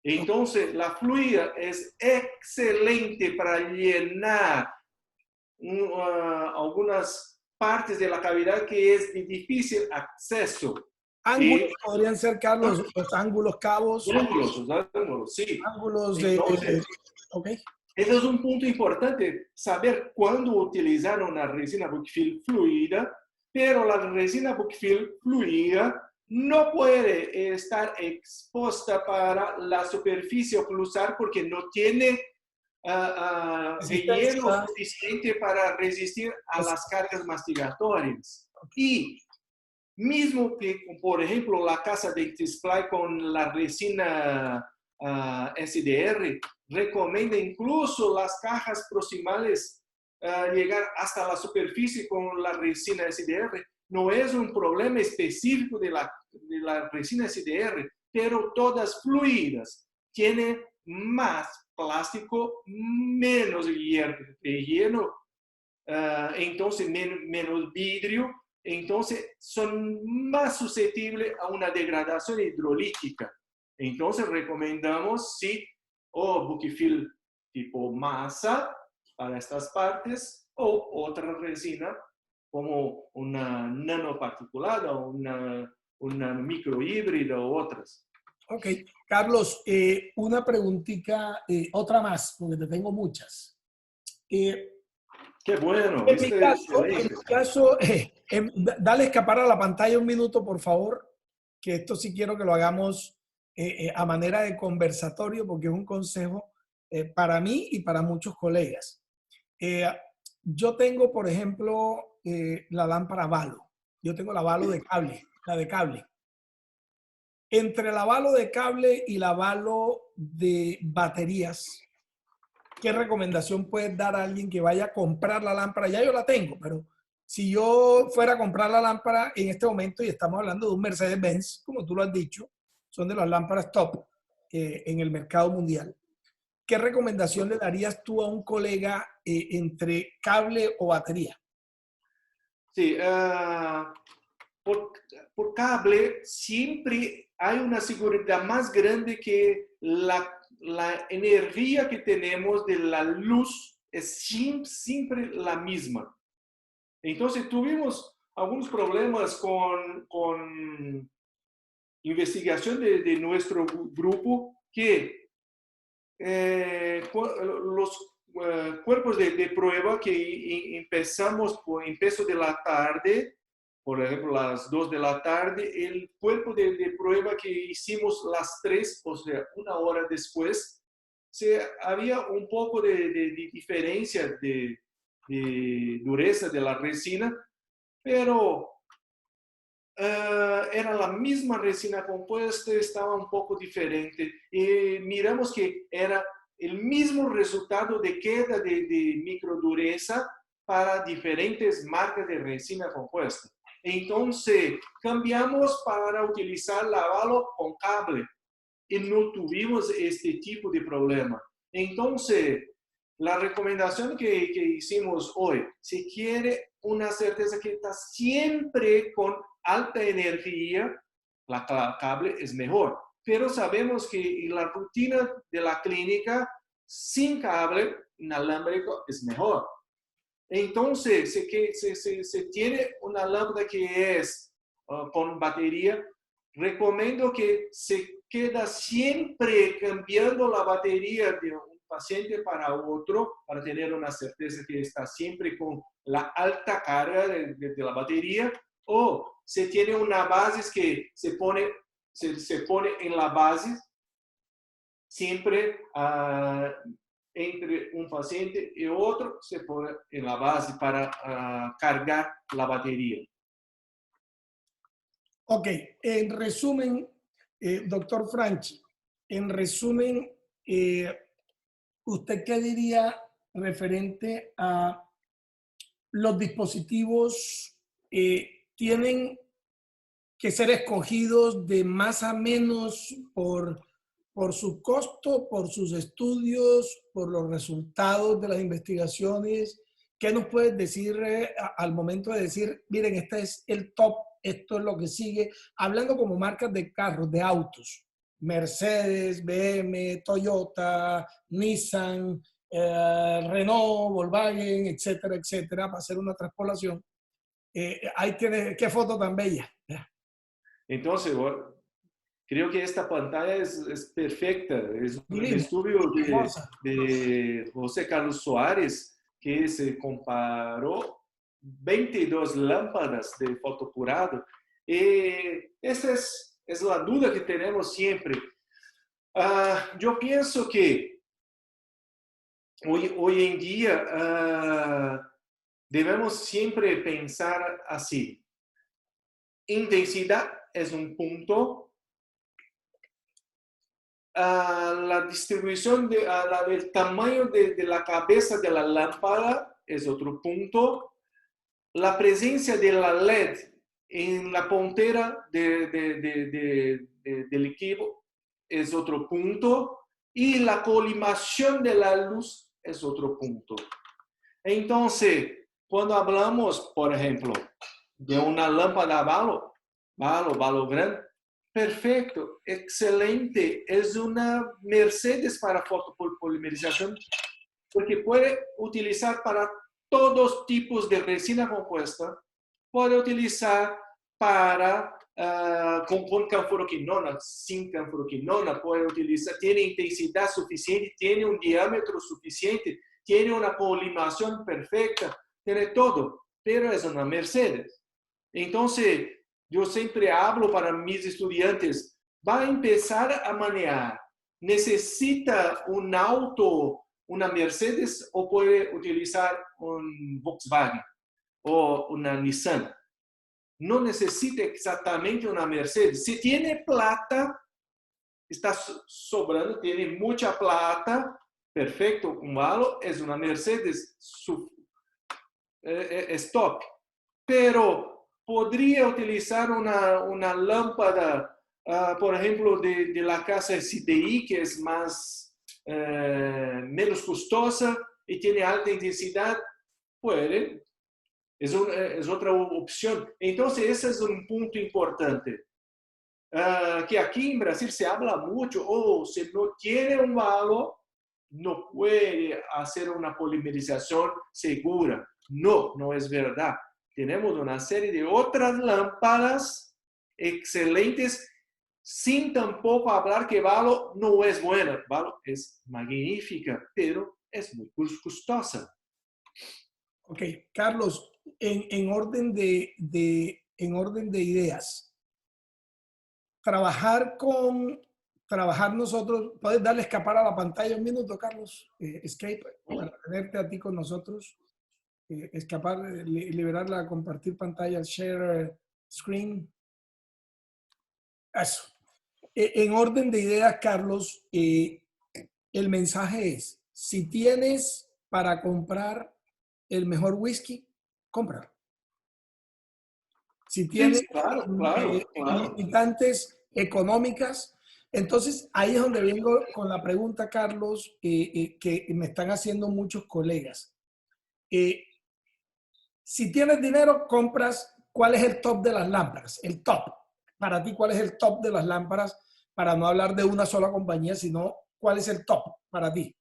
Entonces, la fluida es excelente para llenar algunas partes de la cavidad que es de difícil acceso. Ángulos podrían ser, Carlos, los ángulos, cabos. Ángulos, sí. Ángulos Entonces, ok. ese es un punto importante, saber cuándo utilizar una resina bulk fill fluida, pero la resina bulk fill fluida no puede estar expuesta para la superficie oclusal porque no tiene relleno suficiente para resistir a las cargas mastigatorias. Y mismo que, por ejemplo, la casa de Tisplay con la resina SDR, recomienda incluso las cajas proximales llegar hasta la superficie con la resina SDR. No es un problema específico de la resina SDR, pero todas fluidas tienen más plástico, menos relleno, entonces menos vidrio, entonces son más susceptibles a una degradación hidrolítica. Entonces recomendamos sí o bulk fill tipo masa para estas partes o otra resina como una nanoparticulada o una microhíbrida o otras. Ok, Carlos, una preguntita, otra más, porque te tengo muchas. Qué bueno. En mi caso, dale escapar a la pantalla un minuto, por favor, que esto sí quiero que lo hagamos a manera de conversatorio, porque es un consejo para mí y para muchos colegas. Yo tengo, por ejemplo, la lámpara Valo. Yo tengo la Valo de cable, la de cable. Entre la Valo de cable y la Valo de baterías, ¿qué recomendación puedes dar a alguien que vaya a comprar la lámpara? Ya yo la tengo, pero si yo fuera a comprar la lámpara en este momento, y estamos hablando de un Mercedes-Benz, como tú lo has dicho, son de las lámparas top en el mercado mundial. ¿Qué recomendación le darías tú a un colega entre cable o batería? Sí, por cable siempre hay una seguridad más grande que la energía que tenemos de la luz es siempre la misma. Entonces tuvimos algunos problemas con investigación de nuestro grupo que los cuerpos de prueba que empezamos por empezó de la tarde, por ejemplo, las 2 de la tarde, el cuerpo de prueba que hicimos las 3, o sea, una hora después, había un poco de diferencia de dureza de la resina, pero era la misma resina compuesta, estaba un poco diferente. Y miramos que era el mismo resultado de queda de microdureza para diferentes marcas de resina compuesta. Entonces, cambiamos para utilizar lavalo con cable y no tuvimos este tipo de problema. Entonces, la recomendación que hicimos hoy, si quiere una certeza que está siempre con alta energía, la cable es mejor. Pero sabemos que la rutina de la clínica sin cable inalámbrico es mejor. Entonces, si tiene una lámpara que es con batería, recomiendo que se queda siempre cambiando la batería de un paciente para otro para tener una certeza que está siempre con la alta carga de la batería. O se tiene una base que se pone en la base siempre entre un paciente y otro se pone en la base para cargar la batería. Ok, en resumen, doctor Franchi, en resumen, ¿usted qué diría referente a los dispositivos tienen que ser escogidos de más a menos por su costo, por sus estudios, por los resultados de las investigaciones? ¿Qué nos puedes decir al momento de decir, miren, este es el top, esto es lo que sigue? Hablando como marcas de carros, de autos, Mercedes, BM, Toyota, Nissan, Renault, Volkswagen, etcétera, etcétera, para hacer una traspolación. Ahí tienes, qué foto tan bella. Entonces, creo que esta pantalla es perfecta. Es un Divina, estudio hermosa. de José Carlos Suárez que se comparó 22 lámparas de fotocurado. Esa es la duda que tenemos siempre. Yo pienso que hoy en día debemos siempre pensar así. Intensidad es un punto. La distribución del tamaño de la cabeza de la lámpara es otro punto. La presencia de la LED en la puntera del equipo es otro punto. Y la colimación de la luz es otro punto. Entonces, cuando hablamos, por ejemplo, de una lámpara balo grande, perfecto, excelente. Es una Mercedes para fotopolimerización porque puede utilizar para todos tipos de resina compuesta. Puede utilizar para con canforoquinona, sin canforoquinona, puede utilizar, tiene intensidad suficiente, tiene un diámetro suficiente, tiene una colimación perfecta, tiene todo, pero es una Mercedes. Entonces, yo siempre hablo para mis estudiantes, va a empezar a manejar, necesita un auto, una Mercedes, o puede utilizar un Volkswagen o una Nissan. No necesita exactamente una Mercedes. Si tiene plata, está sobrando, tiene mucha plata, perfecto, un malo, es una Mercedes, es top. Pero podría utilizar una lámpara, por ejemplo, de la casa CDI, que es menos costosa y tiene alta intensidad, puede. Es otra opción. Entonces, ese es un punto importante. Que aquí en Brasil se habla mucho, si no tiene un valor, no puede hacer una polimerización segura. No, no es verdad. Tenemos una serie de otras lámparas excelentes, sin tampoco hablar que Valo no es buena. Valo es magnífica, pero es muy costosa. Ok, Carlos, en orden en orden de ideas, trabajar nosotros, ¿puedes darle escapar a la pantalla un minuto, Carlos? Escape, para tenerte a ti con nosotros. Escapar, liberarla, compartir pantalla, share screen. Eso. En orden de ideas, Carlos, el mensaje es, si tienes para comprar el mejor whisky, cómpralo. Si Sí, tienes sí, claro, claro, claro. limitantes económicas, entonces ahí es donde vengo con la pregunta, Carlos, que me están haciendo muchos colegas. Eh, si tienes dinero, compras, ¿cuál es el top de las lámparas? El top. Para ti, ¿cuál es el top de las lámparas? Para no hablar de una sola compañía, sino ¿cuál es el top para ti?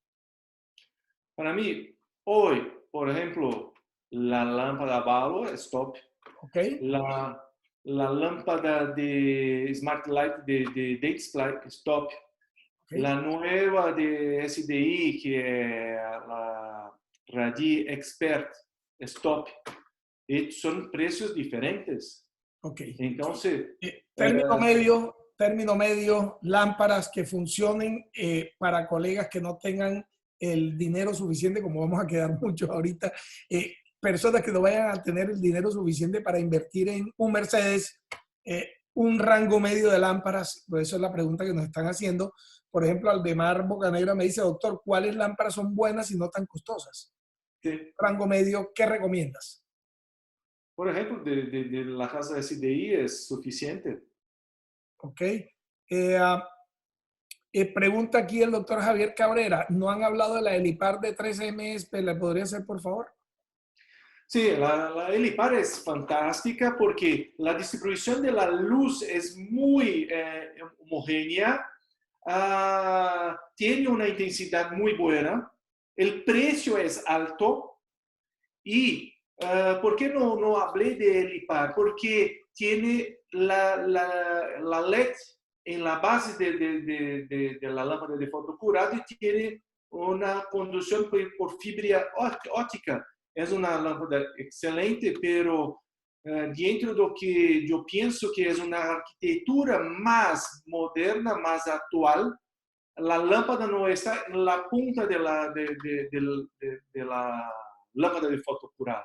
Para mí, hoy, por ejemplo, la lámpara Valo es top. ¿Ok? La, la lámpara de Smart Light de Datesply es top. ¿Ok? La nueva de SDI, que es la Radi Expert, es top. Y son precios diferentes. Ok. Entonces, Término medio, lámparas que funcionen para colegas que no tengan el dinero suficiente, como vamos a quedar muchos ahorita, personas que no vayan a tener el dinero suficiente para invertir en un Mercedes, un rango medio de lámparas, por eso es la pregunta que nos están haciendo. Por ejemplo, Aldemar Bocanegra me dice, doctor, ¿cuáles lámparas son buenas y no tan costosas? sí, Rango medio, ¿qué recomiendas? por ejemplo, de la casa SDI es suficiente. ¿Ok? Pregunta aquí el doctor Javier Cabrera, ¿no han hablado de la Helipar de 13 ¿Le podría hacer, por favor? Sí, la Helipar es fantástica porque la distribución de la luz es muy homogénea, tiene una intensidad muy buena, el precio es alto y ¿por qué no hablé de Helipar? Porque tiene la LED en la base de la lámpara de fotocurado y tiene una conducción por fibra óptica. Es una lámpara excelente, pero dentro de lo que yo pienso que es una arquitectura más moderna, más actual, la lámpara no está en la punta de la lámpara de fotocurado.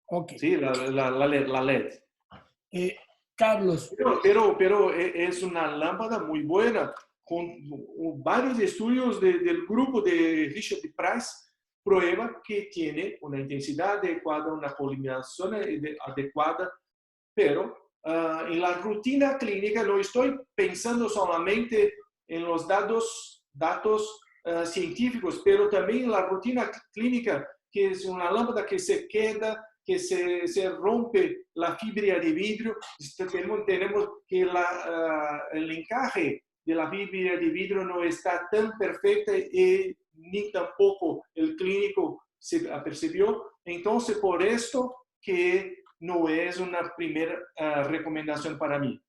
Ok. Sí, la LED. Eh, Carlos, Pero es una lámpara muy buena, con varios estudios del grupo de Richard Price prueba que tiene una intensidad adecuada, una colineación adecuada, pero en la rutina clínica no estoy pensando solamente en los datos científicos, pero también en la rutina clínica, que es una lámpara que se queda, que se rompe la fibra de vidrio. Tenemos que el encaje de la fibra de vidrio no está tan perfecta y ni tampoco el clínico se apercibió. Entonces, por esto que no es una primera recomendación para mí.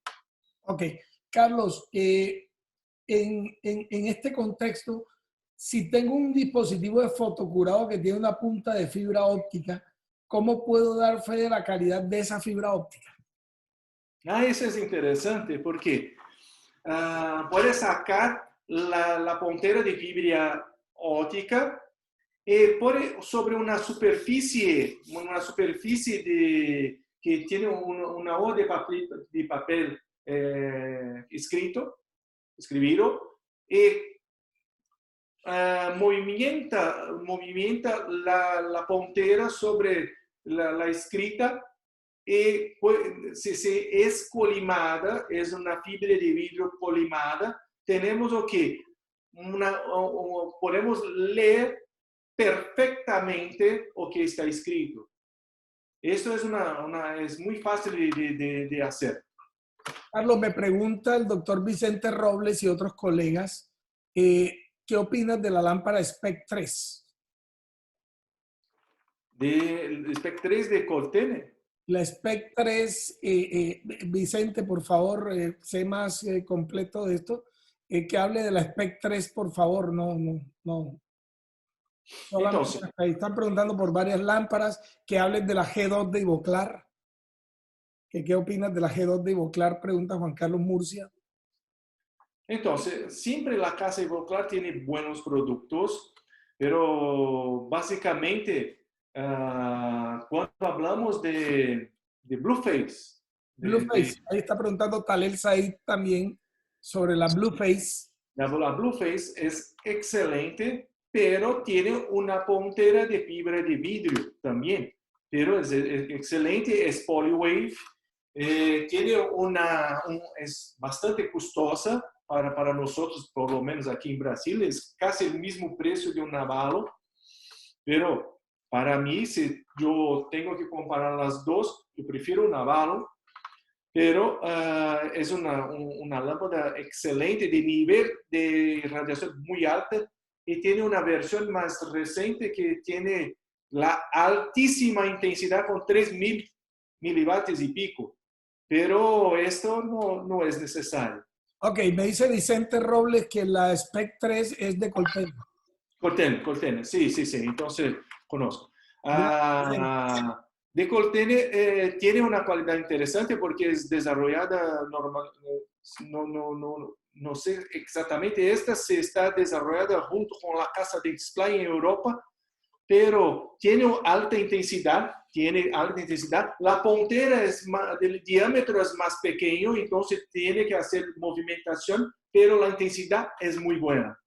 ok. Carlos, en este contexto, si tengo un dispositivo de fotocurado que tiene una punta de fibra óptica, ¿cómo puedo dar fe de la calidad de esa fibra óptica? Eso es interesante porque puedes sacar la puntera de fibra óptica y sobre una superficie que tiene una hoja de papel escribido, y movimenta la puntera sobre la escrita y pues, si es colimada, es una fibra de vidrio colimada, tenemos o que podemos leer perfectamente o que está escrito. Esto es muy fácil de hacer. Carlos, me pregunta el doctor Vicente Robles y otros colegas, ¿qué opinas de la lámpara SPEC 3? De Spec 3 de Cortene. La SPEC 3, Vicente, por favor, sé más completo de esto. Que hable de la SPEC 3, por favor. No, no, no. Solamente Entonces, ahí están preguntando por varias lámparas. Que hables de la G2 de Ivoclar. ¿Qué opinas de la G2 de Ivoclar? Pregunta Juan Carlos Murcia. siempre la casa Ivoclar tiene buenos productos, pero básicamente, cuando hablamos de Blueface, Blueface, ahí está preguntando Talel Said también sobre la Blueface. la Blueface es excelente, pero tiene una puntera de fibra de vidrio también. Pero es excelente, es Polywave, Es bastante costosa para nosotros, por lo menos aquí en Brasil, es casi el mismo precio de un Navalo, pero para mí, si yo tengo que comparar las dos, yo prefiero un Navalo, pero es una lámpara excelente de nivel de radiación muy alta y tiene una versión más reciente que tiene la altísima intensidad con 3000 milivatios y pico. Pero esto no es necesario. Ok, me dice Vicente Robles que la Spec 3 es de Coltel. Coltene, sí. Entonces, conozco. Gracias. De Coltene tiene una cualidad interesante porque es desarrollada normal. No sé exactamente. Esta se está desarrollada junto con la casa de X-Play en Europa, pero tiene alta intensidad. La puntera del diámetro es más pequeño, entonces tiene que hacer movimentación, pero la intensidad es muy buena.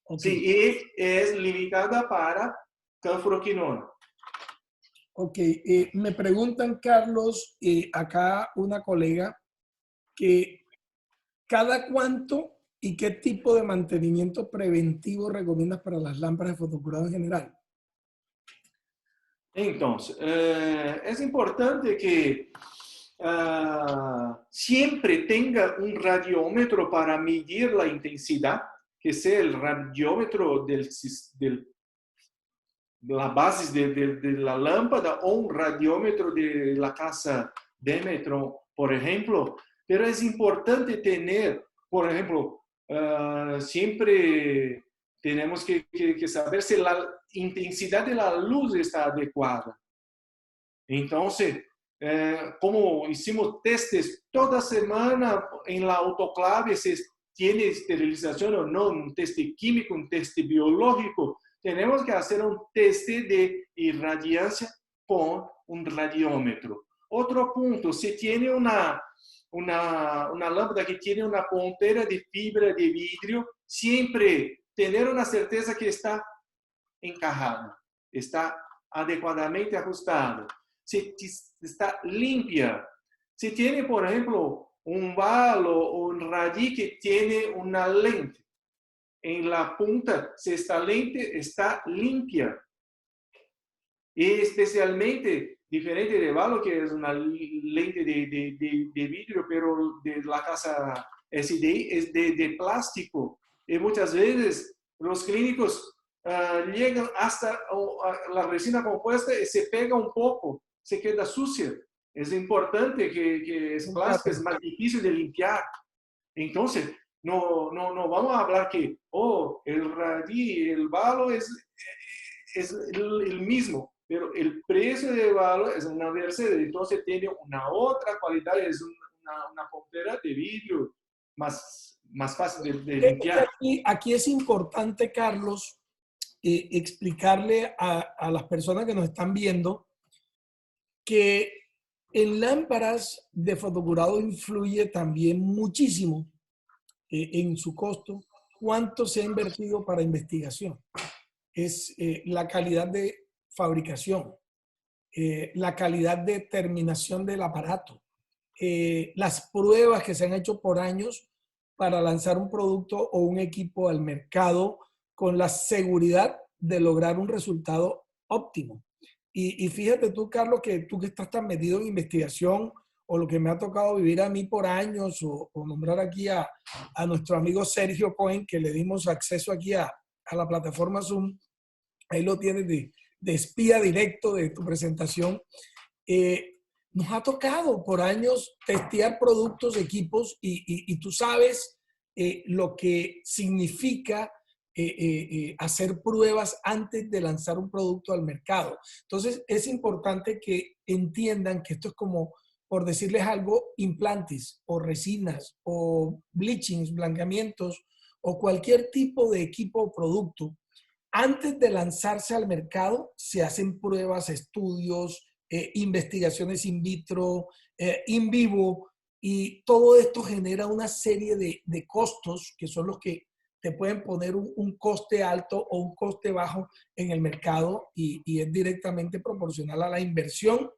Okay. Sí, y es limitada para canfroquinona. Ok, me preguntan, Carlos, acá una colega, que cada cuánto y qué tipo de mantenimiento preventivo recomiendas para las lámparas de fotocurado en general. Entonces, es importante que siempre tenga un radiómetro para medir la intensidad, que sea el radiómetro de la base de la lámpara o un radiómetro de la casa Demetron, por ejemplo. Pero es importante tener, por ejemplo, siempre tenemos que saber si la intensidad de la luz está adecuada. Entonces, como hicimos testes toda semana en la autoclave, si tiene esterilización o no, un teste químico, un teste biológico, tenemos que hacer un teste de irradiancia con un radiómetro. Otro punto, si tiene una lámpara que tiene una puntera de fibra de vidrio, siempre tener una certeza que está encajada, está adecuadamente ajustada, si está limpia. Si tiene, por ejemplo, un balo o un radí que tiene una lente en la punta, si esta lente está limpia. Y especialmente diferente de balo, que es una lente de vidrio, pero de la casa SDI es de plástico. Y muchas veces los clínicos llegan hasta la resina compuesta y se pega un poco, se queda sucia. Es importante que es plástico, es más difícil de limpiar. Entonces, no vamos a hablar que, el radí, el balo es el mismo, pero el precio de balo es una Mercedes, entonces tiene una otra cualidad, es una puntera de vidrio más fácil de limpiar. Aquí es importante, Carlos, explicarle a las personas que nos están viendo que en lámparas de fotocurado influye también muchísimo en su costo cuánto se ha invertido para investigación. Es la calidad de fabricación, la calidad de terminación del aparato, las pruebas que se han hecho por años para lanzar un producto o un equipo al mercado con la seguridad de lograr un resultado óptimo. Y fíjate tú, Carlos, que tú que estás tan metido en investigación, o lo que me ha tocado vivir a mí por años, o nombrar aquí a nuestro amigo Sergio Cohen, que le dimos acceso aquí a la plataforma Zoom, ahí lo tienes de espía directo de tu presentación. Nos ha tocado por años testear productos, equipos, y tú sabes lo que significa hacer pruebas antes de lanzar un producto al mercado. Entonces, es importante que entiendan que esto es como, por decirles algo, implantes o resinas o bleachings, blanqueamientos o cualquier tipo de equipo o producto. Antes de lanzarse al mercado, se hacen pruebas, estudios, investigaciones in vitro, in vivo, y todo esto genera una serie de costos que son los que te pueden poner un coste alto o un coste bajo en el mercado, y es directamente proporcional a la inversión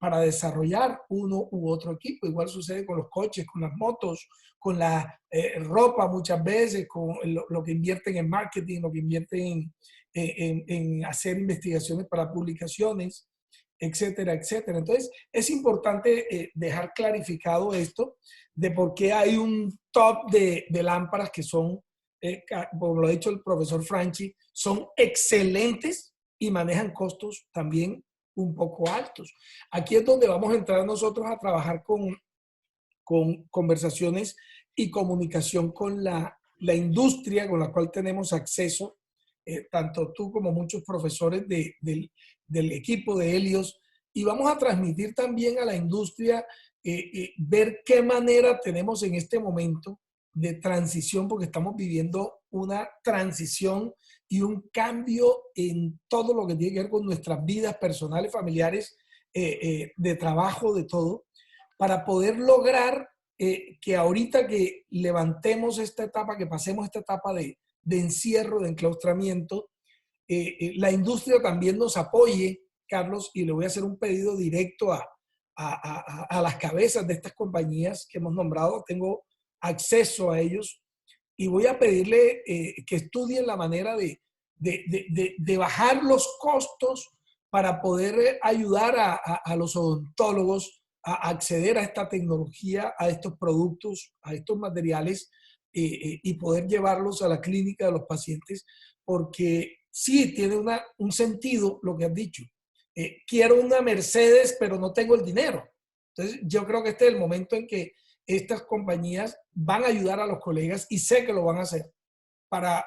para desarrollar uno u otro equipo. Igual sucede con los coches, con las motos, con la ropa muchas veces, con lo que invierten en marketing, lo que invierten en hacer investigaciones para publicaciones, etcétera, etcétera. Entonces, es importante dejar clarificado esto de por qué hay un top de lámparas que son, como lo ha dicho el profesor Franchi, son excelentes y manejan costos también un poco altos. Aquí es donde vamos a entrar nosotros a trabajar con conversaciones y comunicación con la industria con la cual tenemos acceso, tanto tú como muchos profesores del equipo de Helios, y vamos a transmitir también a la industria, ver qué manera tenemos en este momento de transición, porque estamos viviendo una transición y un cambio en todo lo que tiene que ver con nuestras vidas personales, familiares, de trabajo, de todo, para poder lograr que ahorita que levantemos esta etapa, que pasemos esta etapa de encierro, de enclaustramiento, la industria también nos apoye, Carlos, y le voy a hacer un pedido directo a las cabezas de estas compañías que hemos nombrado. Tengo acceso a ellos y voy a pedirle que estudien la manera de bajar los costos para poder ayudar a los odontólogos a acceder a esta tecnología, a estos productos, a estos materiales, y poder llevarlos a la clínica de los pacientes, porque sí tiene un sentido lo que has dicho. Quiero una Mercedes, pero no tengo el dinero. Entonces, yo creo que este es el momento en que estas compañías van a ayudar a los colegas, y sé que lo van a hacer, para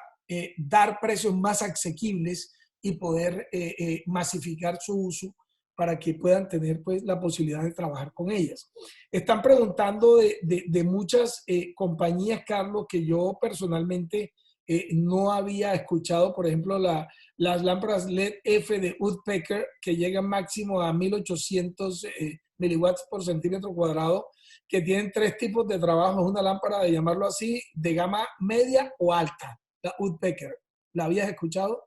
dar precios más asequibles y poder masificar su uso para que puedan tener pues la posibilidad de trabajar con ellas. Están preguntando de muchas compañías, Carlos, que yo personalmente no había escuchado. Por ejemplo, las lámparas LED F de Woodpecker, que llegan máximo a 1800 miliwatts por centímetro cuadrado, que tienen tres tipos de trabajo. Es una lámpara, de llamarlo así, de gama media o alta, la Woodpecker. ¿La habías escuchado?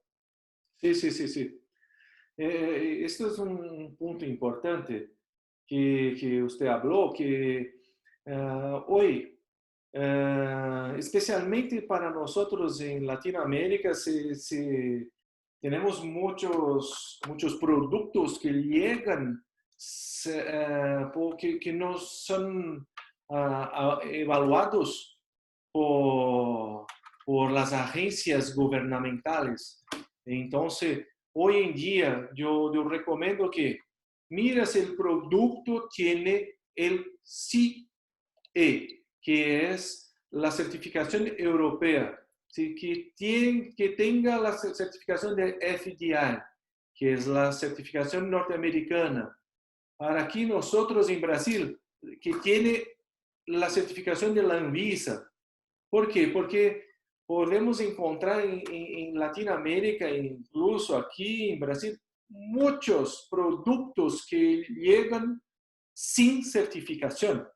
Sí, sí, sí, sí. Esto es un punto importante que usted habló, que hoy, especialmente para nosotros en Latinoamérica, tenemos muchos productos que llegan que no son evaluados por las agencias gubernamentales. Entonces, hoy en día yo recomiendo que mira si el producto tiene el CE, que es la certificación europea, ¿sí? que tenga la certificación de FDI, que es la certificación norteamericana. Para aquí nosotros en Brasil, que tiene la certificación de la Anvisa. ¿Por qué? Porque podemos encontrar en Latinoamérica, incluso aquí en Brasil, muchos productos que llegan sin certificación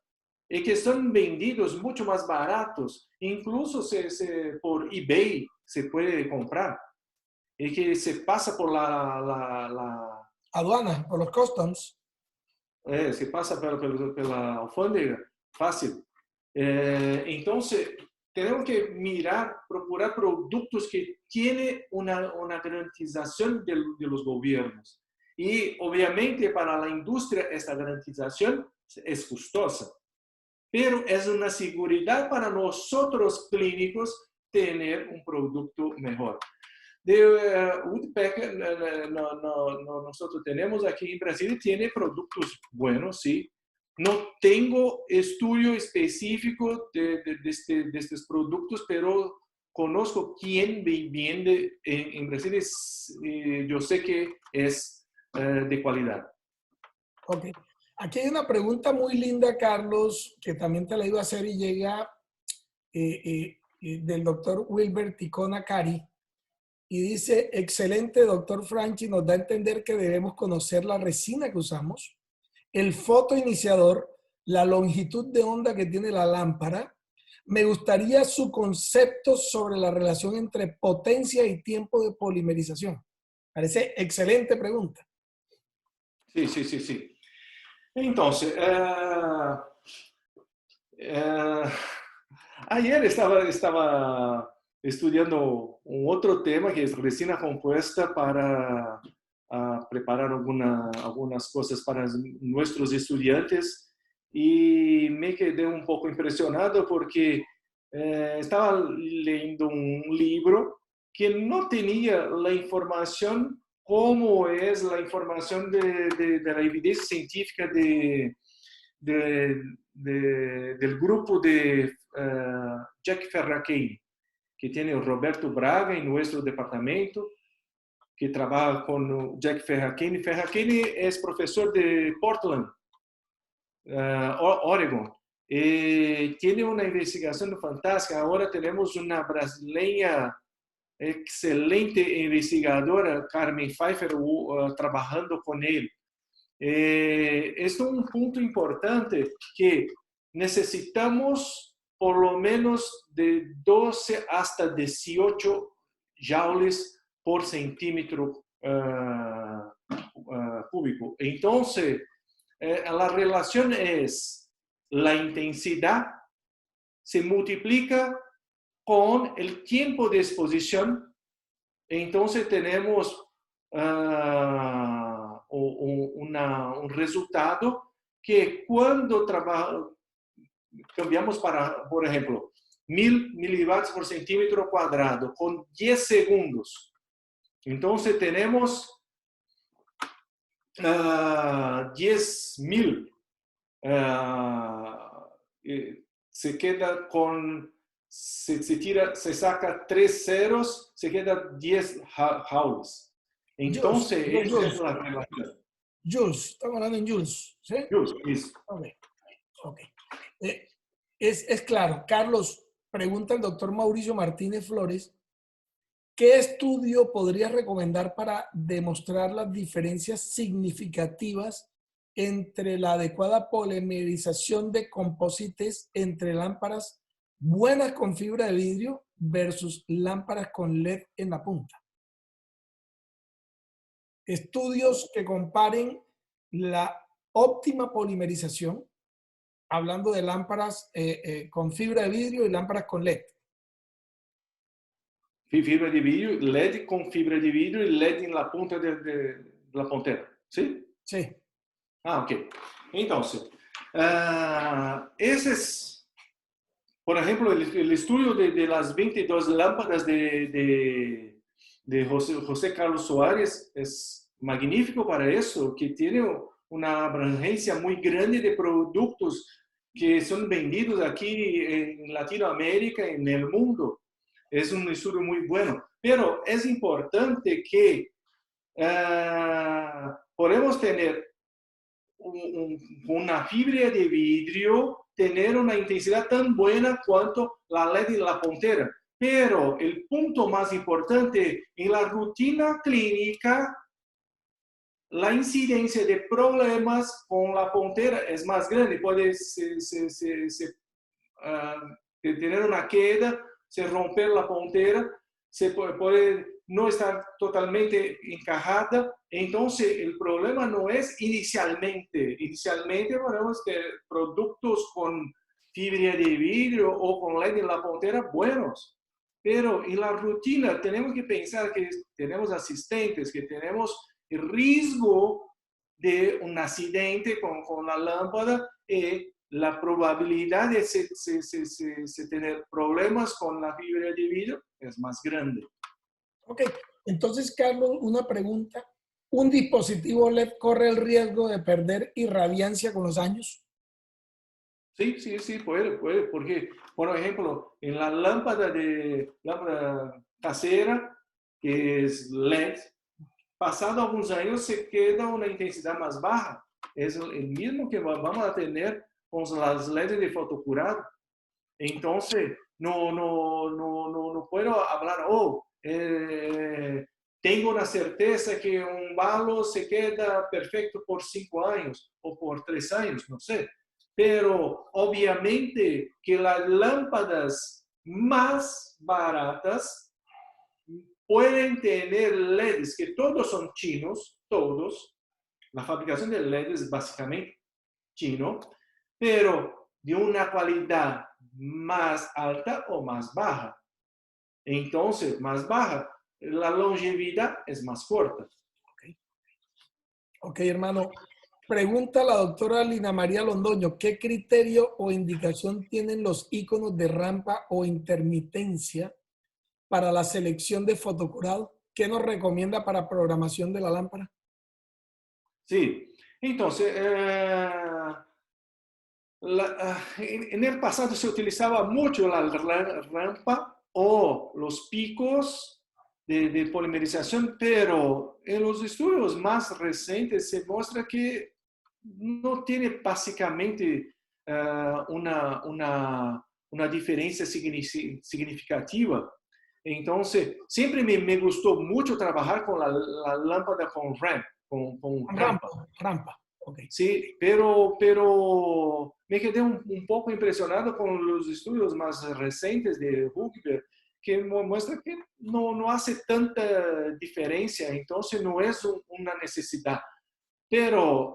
y que son vendidos mucho más baratos. Incluso por eBay se puede comprar y que se pasa por la Aduana, por los customs. se pasa pela alfândega fácil. Entonces, tenemos que mirar, procurar productos que tienen una garantización de los gobiernos. Y obviamente para la industria esta garantización es costosa, pero es una seguridad para nosotros clínicos tener un producto mejor. De Woodpecker, nosotros tenemos aquí en Brasil, tiene productos buenos, sí. No tengo estudio específico de estos productos, pero conozco quién vende en Brasil. Yo sé que es de calidad. Ok. Aquí hay una pregunta muy linda, Carlos, que también te la iba a hacer y llega del doctor Wilber Ticona Cari. Y dice: excelente, doctor Franchi, nos da a entender que debemos conocer la resina que usamos, el fotoiniciador, la longitud de onda que tiene la lámpara. Me gustaría su concepto sobre la relación entre potencia y tiempo de polimerización. Parece excelente pregunta. Sí, sí, sí, sí. Entonces, ayer estaba estudiando un otro tema que es resina compuesta para preparar algunas cosas para nuestros estudiantes y me quedé un poco impresionado porque estaba leyendo un libro que no tenía la información como es la información de la evidencia científica del grupo de Jack Ferracini, que tiene Roberto Braga en nuestro departamento, que trabaja con Jack Ferracini. Ferracini es profesor de Portland, Oregon. Tiene una investigación fantástica. Ahora tenemos una brasileña excelente investigadora, Carmen Pfeiffer, trabajando con él. Esto es un punto importante que necesitamos por lo menos de 12 hasta 18 joules por centímetro cúbico. Entonces, la relación es la intensidad se multiplica con el tiempo de exposición. Entonces tenemos un resultado que cuando cambiamos para, por ejemplo, 1000 milivolts por centímetro cuadrado con 10 segundos. Entonces tenemos 10.000. Se queda con, se saca 3 ceros, se queda 10 joules. Entonces, esa es la relación. Joules, estamos hablando en joules, ¿sí? Joules, eso. Ok. Es claro. Carlos, pregunta el doctor Mauricio Martínez Flores, ¿qué estudio podrías recomendar para demostrar las diferencias significativas entre la adecuada polimerización de composites entre lámparas buenas con fibra de vidrio versus lámparas con LED en la punta? Estudios que comparen la óptima polimerización, hablando de lámparas con fibra de vidrio y lámparas con LED. Fibra de vidrio, LED con fibra de vidrio y LED en la punta de la puntera, ¿sí? Sí. Ok. Entonces, ese es, por ejemplo, el estudio de las 22 lámparas de José Carlos Suárez es magnífico para eso, que tiene una abrangência muy grande de productos que son vendidos aquí en Latinoamérica, en el mundo. Es un estudio muy bueno, pero es importante que podemos tener una fibra de vidrio, tener una intensidad tan buena cuanto la LED y la puntera. Pero el punto más importante en la rutina clínica, la incidencia de problemas con la puntera es más grande. Puede tener una queda, se romper la puntera, se puede no estar totalmente encajada. Entonces, el problema no es inicialmente podemos tener productos con fibra de vidrio o con LED en la puntera buenos, pero en la rutina tenemos que pensar que tenemos asistentes, que tenemos el riesgo de un accidente con la lámpara y la probabilidad de tener problemas con la fibra de vidrio es más grande. Ok, entonces, Carlos, una pregunta. ¿Un dispositivo LED corre el riesgo de perder irradiancia con los años? Sí, puede, porque, por ejemplo, en la lámpara casera, que es LED, pasado algunos años se queda una intensidad más baja. Es el mismo que vamos a tener con las LEDs de fotocurado. Entonces, no puedo hablar, tengo una certeza que un balo se queda perfecto por 5 años o por 3 años, no sé. Pero obviamente que las lámparas más baratas pueden tener LEDs, que todos son chinos, todos. La fabricación de LEDs básicamente chino, pero de una calidad más alta o más baja. Entonces, más baja, la longevidad es más corta. Ok, hermano. Pregunta la doctora Lina María Londoño, ¿qué criterio o indicación tienen los iconos de rampa o intermitencia para la selección de fotocurado? ¿Qué nos recomienda para programación de la lámpara? Sí, entonces, en el pasado se utilizaba mucho la rampa o los picos de polimerización, pero en los estudios más recientes se muestra que no tiene básicamente una diferencia significativa. Entonces, siempre me gustó mucho trabajar con la lámpara con ramp, con rampa. Rampa. Okay. Sí, pero me quedé un poco impresionado con los estudios más recientes de Huckberg, que muestra que no hace tanta diferencia, entonces no es una necesidad. Pero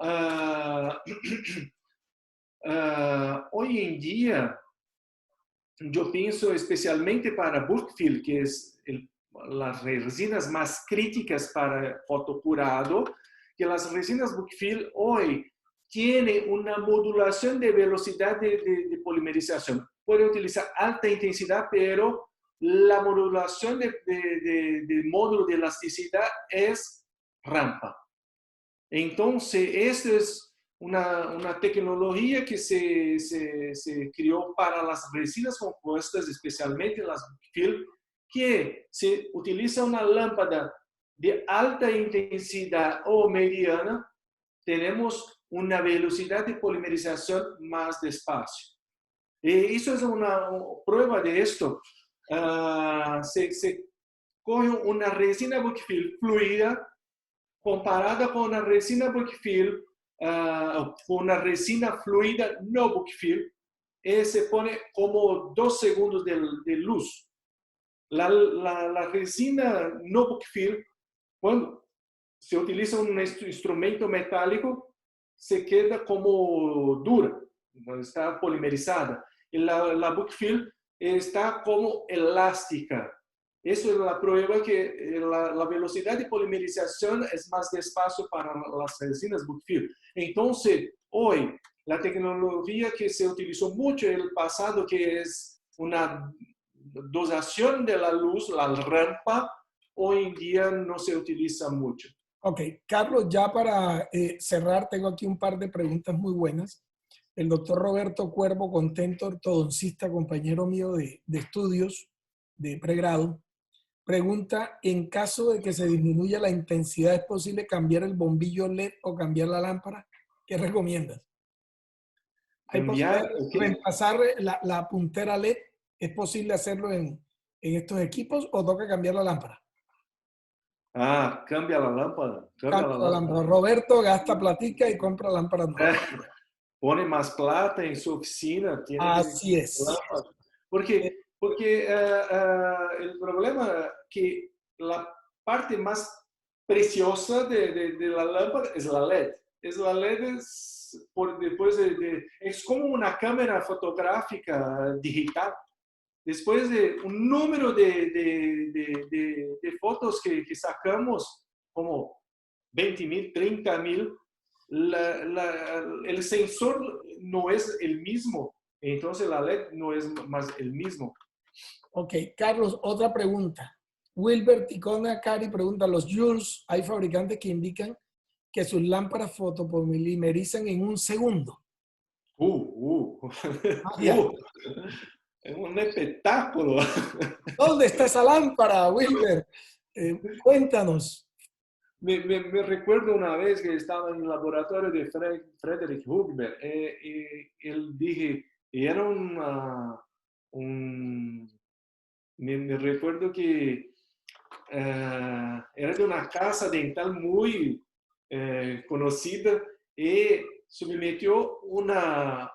hoy en día, yo pienso especialmente para Burkfield, que es las resinas más críticas para fotocurado, que las resinas Burkfield hoy tienen una modulación de velocidad de polimerización. Puede utilizar alta intensidad, pero la modulación del módulo de elasticidad es rampa. Entonces, esta es una tecnología que se creó para las resinas compuestas, especialmente las film, que se utiliza una lámpara de alta intensidad o mediana, tenemos una velocidad de polimerización más despacio. Y eso es una prueba de esto. Se coge una resina Buckfield fluida comparada con una resina Buckfield, con una resina fluida no Buckfield, se pone como 2 segundos de luz. La resina no Buckfield, cuando se utiliza un instrumento metálico, se queda como dura, está polimerizada. Y la Buckfield está como elástica. Eso es la prueba que la velocidad de polimerización es más despacio para las resinas Buckfield. Entonces, hoy, la tecnología que se utilizó mucho en el pasado, que es una dosación de la luz, la rampa, hoy en día no se utiliza mucho. Ok, Carlos, ya para cerrar, tengo aquí un par de preguntas muy buenas. El doctor Roberto Cuervo Contento, ortodoncista, compañero mío de estudios de pregrado, pregunta, en caso de que se disminuya la intensidad, ¿es posible cambiar el bombillo LED o cambiar la lámpara? ¿Qué recomiendas? ¿Hay posibilidad de reemplazar la puntera LED? ¿Es posible hacerlo en estos equipos o toca cambiar la lámpara? Cambia la lámpara. Cambia la lámpara. Roberto gasta platica y compra lámparas nuevas. Pone más plata en su oficina. Así es. Lámpara. Porque el problema que la parte más preciosa de la lámpara es la LED. Es la LED es como una cámara fotográfica digital. Después de un número de fotos que sacamos, como 20,000, 30,000, el sensor no es el mismo. Entonces la LED no es más el mismo. Ok, Carlos, otra pregunta. Wilbert Ticona Cari pregunta, ¿los Jules hay fabricantes que indican que sus lámparas fotopolimerizan en un segundo? Es un espectáculo. ¿Dónde está esa lámpara, Wilbert? Cuéntanos. Me recuerdo una vez que estaba en el laboratorio de Frederick Huckberg. Él dije, era me recuerdo que era de una casa dental muy conocida y submetió una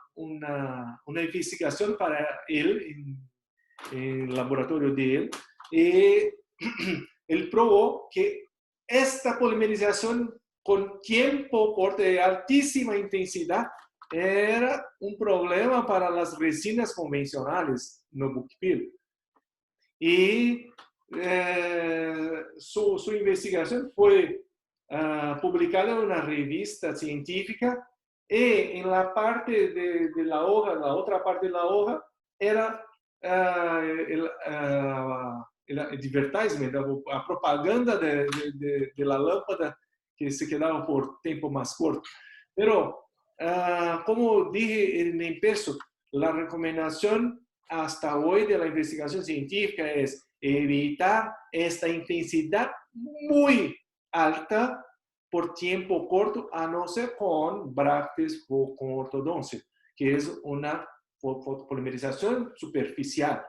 investigación para él en el laboratorio de él. Y él probó que esta polimerización con tiempo, por de altísima intensidad, era un problema para las resinas convencionales no buckpill. Y su investigación fue publicada en una revista científica y en la parte de la hoja, la otra parte de la hoja, era el advertisement, a propaganda de la lámpara que se quedaba por tiempo más corto. Pero, como dije en el empiezo, la recomendación hasta hoy de la investigación científica es evitar esta intensidad muy alta por tiempo corto, a no ser con brácteas o con ortodoncia, que es una fotopolimerización superficial.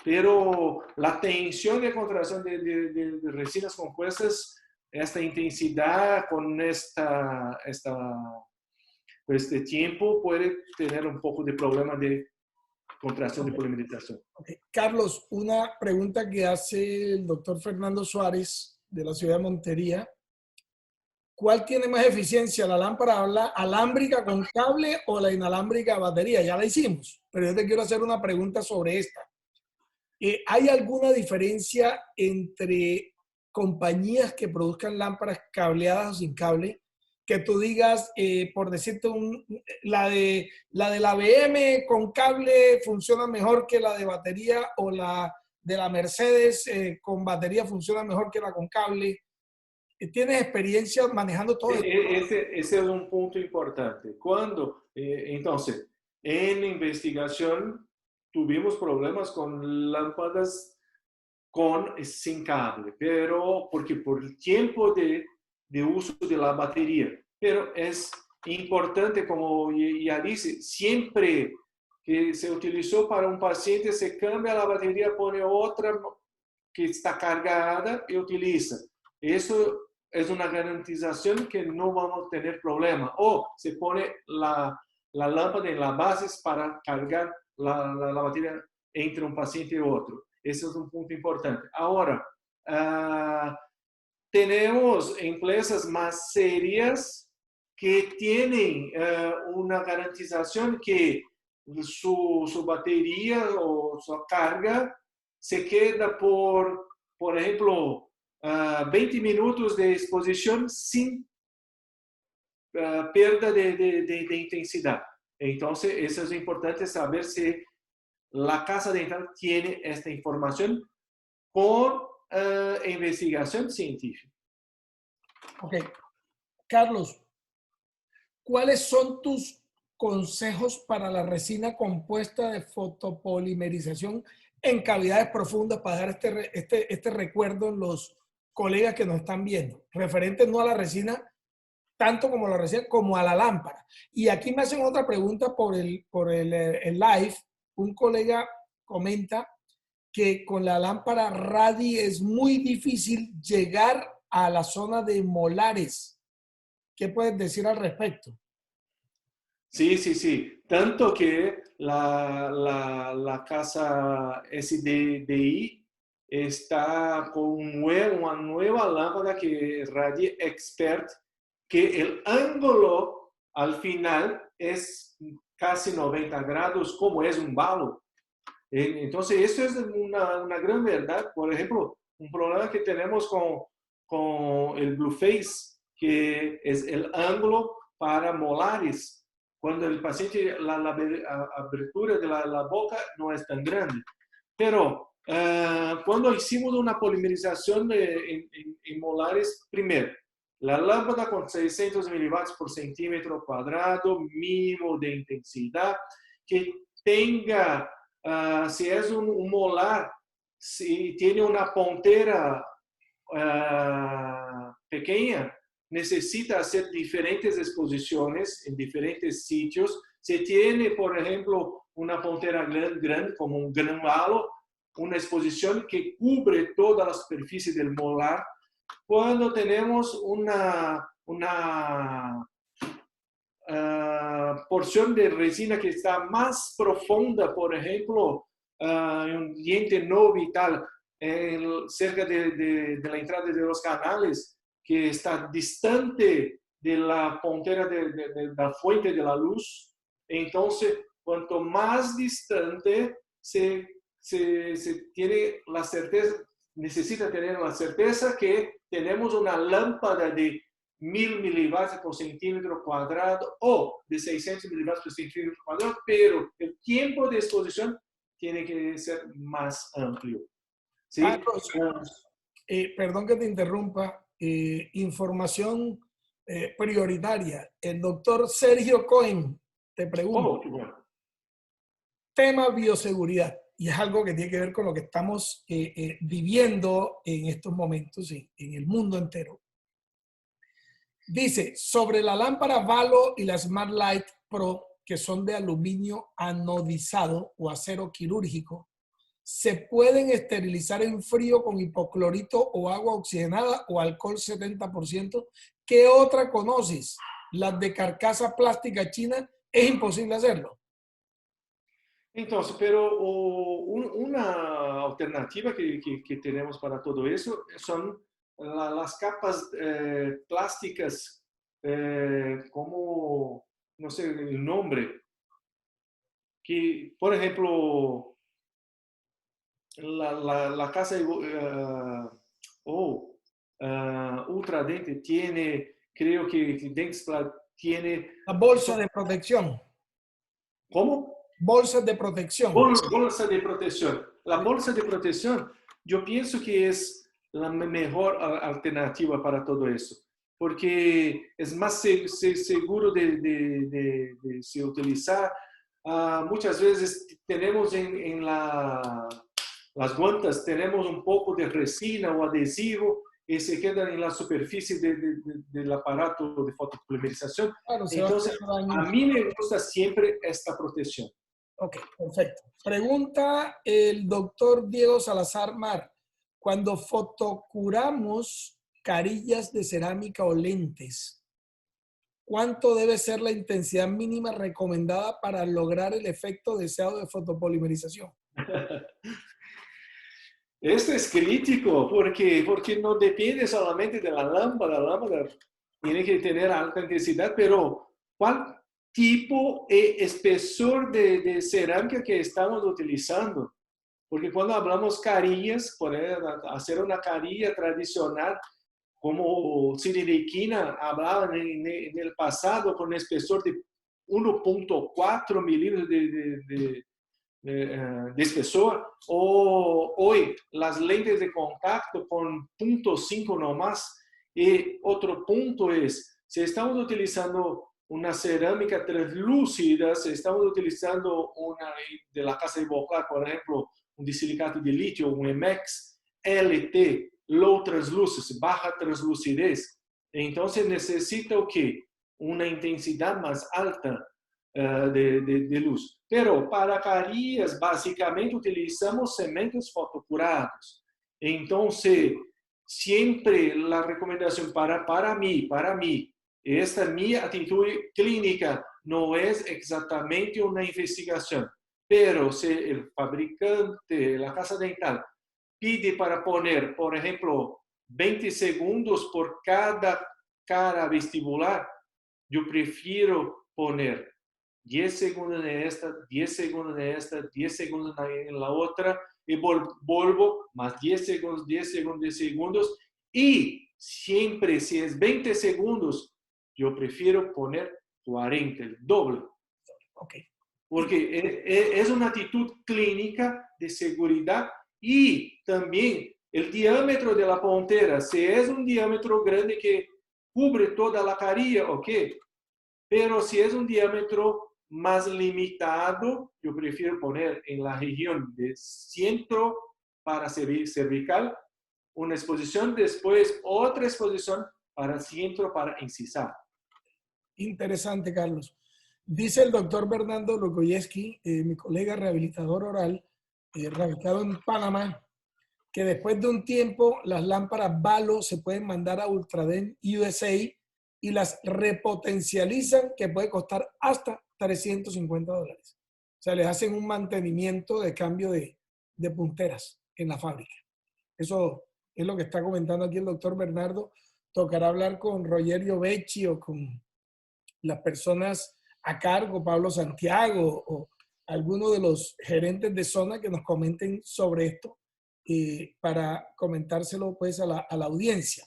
Pero la tensión de contracción de resinas compuestas, esta intensidad con este tiempo puede tener un poco de problema de contracción de polimerización. Okay. Carlos, una pregunta que hace el doctor Fernando Suárez de la ciudad de Montería. ¿Cuál tiene más eficiencia, la lámpara alámbrica con cable o la inalámbrica a batería? Ya la hicimos, pero yo te quiero hacer una pregunta sobre esta. ¿Hay alguna diferencia entre compañías que produzcan lámparas cableadas o sin cable? Que tú digas, por decirte, la de la BM con cable funciona mejor que la de batería, o la de la Mercedes con batería funciona mejor que la con cable. ¿Tienes experiencia manejando todo esto? Ese es un punto importante. Cuando, entonces, en investigación tuvimos problemas con lámparas sin cable, pero porque por el tiempo de uso de la batería. Pero es importante, como ya dice, siempre que se utilizó para un paciente, se cambia la batería, pone otra que está cargada y utiliza. Eso es una garantización que no vamos a tener problema. O se pone la lámpara en las bases para cargar la batería entre un paciente y otro. Ese es un punto importante. Ahora, tenemos empresas más serias que tienen una garantización que su batería o su carga se queda por ejemplo, 20 minutos de exposición sin pérdida de intensidad. Entonces, eso es importante saber si la casa dental tiene esta información con investigación científica. Ok. Carlos, ¿cuáles son tus consejos para la resina compuesta de fotopolimerización en cavidades profundas, para dar este recuerdo en los colegas que nos están viendo, referente no a la resina tanto como a la resina, como a la lámpara? Y aquí me hacen otra pregunta por el live. Un colega comenta que con la lámpara Radi es muy difícil llegar a la zona de molares. ¿Qué puedes decir al respecto? Sí, sí, sí. Tanto que la casa SDDI está con una nueva lámpara que Radi Expert, que el ángulo al final es casi 90 grados, como es un balo. Entonces, eso es una gran verdad. Por ejemplo, un problema que tenemos con el Blueface, que es el ángulo para molares, cuando el paciente, la abertura de la boca no es tan grande. Pero cuando hicimos una polimerización en molares, primero, la lámpara con 600 milivatts por centímetro cuadrado, mínimo de intensidad, que tenga, si es un molar, si tiene una puntera pequeña, necesita hacer diferentes exposiciones en diferentes sitios. Si tiene, por ejemplo, una puntera grande, como un gran halo, una exposición que cubre toda la superficie del molar. Cuando tenemos una porción de resina que está más profunda, por ejemplo, en un diente no vital, cerca de la entrada de los canales, que está distante de la puntera de la fuente de la luz, Entonces, cuanto más distante se tiene la certeza, necesita tener la certeza que tenemos una lámpara de 1000 milivatios por centímetro cuadrado o de 600 milivatios por centímetro cuadrado, pero el tiempo de exposición tiene que ser más amplio. ¿Sí? Carlos, perdón que te interrumpa, información prioritaria. El doctor Sergio Cohen te pregunta, Qué bueno. tema bioseguridad, y es algo que tiene que ver con lo que estamos viviendo en estos momentos en el mundo entero. Dice, sobre la lámpara Valo y la Smart Light Pro, que son de aluminio anodizado o acero quirúrgico, ¿se pueden esterilizar en frío con hipoclorito o agua oxigenada o alcohol 70%? ¿Qué otra conoces? Las de carcasa plástica china, es imposible hacerlo. Entonces, pero una alternativa que tenemos para todo eso son las capas plásticas, como, no sé el nombre, que, por ejemplo, la casa Ultradente tiene, creo que Dentsply tiene, La bolsa de protección. ¿cómo? Bolsas de protección. Bolsa de protección. La bolsa de protección, yo pienso que es la mejor alternativa para todo eso, porque es más seguro de se utilizar. Muchas veces tenemos en las guantas, tenemos un poco de resina o adhesivo y se quedan en la superficie del aparato de fotopolimerización. Claro, se va a hacer Entonces, daño. a mí me gusta siempre esta protección. Ok, perfecto. Pregunta el doctor Diego Salazar Mar. Cuando fotocuramos carillas de cerámica o lentes, ¿cuánto debe ser la intensidad mínima recomendada para lograr el efecto deseado de fotopolimerización? Esto es crítico porque no depende solamente de la lámpara. La lámpara tiene que tener alta intensidad, pero ¿cuál tipo e espesor de cerámica que estamos utilizando? Porque cuando hablamos carillas, poder hacer una carilla tradicional, como Siririquina hablaba en el pasado con espesor de 1.4 milímetros de espesor, o hoy las lentes de contacto con 0.5 no más. Y otro punto es, si estamos utilizando una cerámica translúcida, si estamos utilizando una de la casa de Beauclerk, por ejemplo, un disilicato de litio, un MX, LT, low translucence, baja translucidez, entonces necesita o qué? Una intensidad más alta de luz. Pero para carillas, básicamente utilizamos cementos fotocurados. Entonces, siempre la recomendación para mí, esta mi actitud clínica no es exactamente una investigación, pero si el fabricante, la casa dental, pide para poner, por ejemplo, 20 segundos por cada cara vestibular, yo prefiero poner 10 segundos en esta, 10 segundos en esta, 10 segundos en la otra, y vuelvo más 10 segundos, 10 segundos, 10 segundos, y siempre si es 20 segundos, yo prefiero poner 40, el doble. Ok. Porque es una actitud clínica de seguridad y también el diámetro de la puntera, si es un diámetro grande que cubre toda la carilla, ok, pero si es un diámetro más limitado, yo prefiero poner en la región de centro para cervical una exposición, después otra exposición para centro para incisar. Interesante, Carlos. Dice el doctor Bernardo Lukoyevsky, mi colega rehabilitador oral, radicado en Panamá, que después de un tiempo las lámparas Valo se pueden mandar a Ultradent USA y las repotencializan, que puede costar hasta $350. O sea, les hacen un mantenimiento de cambio de punteras en la fábrica. Eso es lo que está comentando aquí el doctor Bernardo. Tocará hablar con Rogerio Becci o con las personas a cargo, Pablo Santiago o alguno de los gerentes de zona que nos comenten sobre esto para comentárselo pues a la audiencia.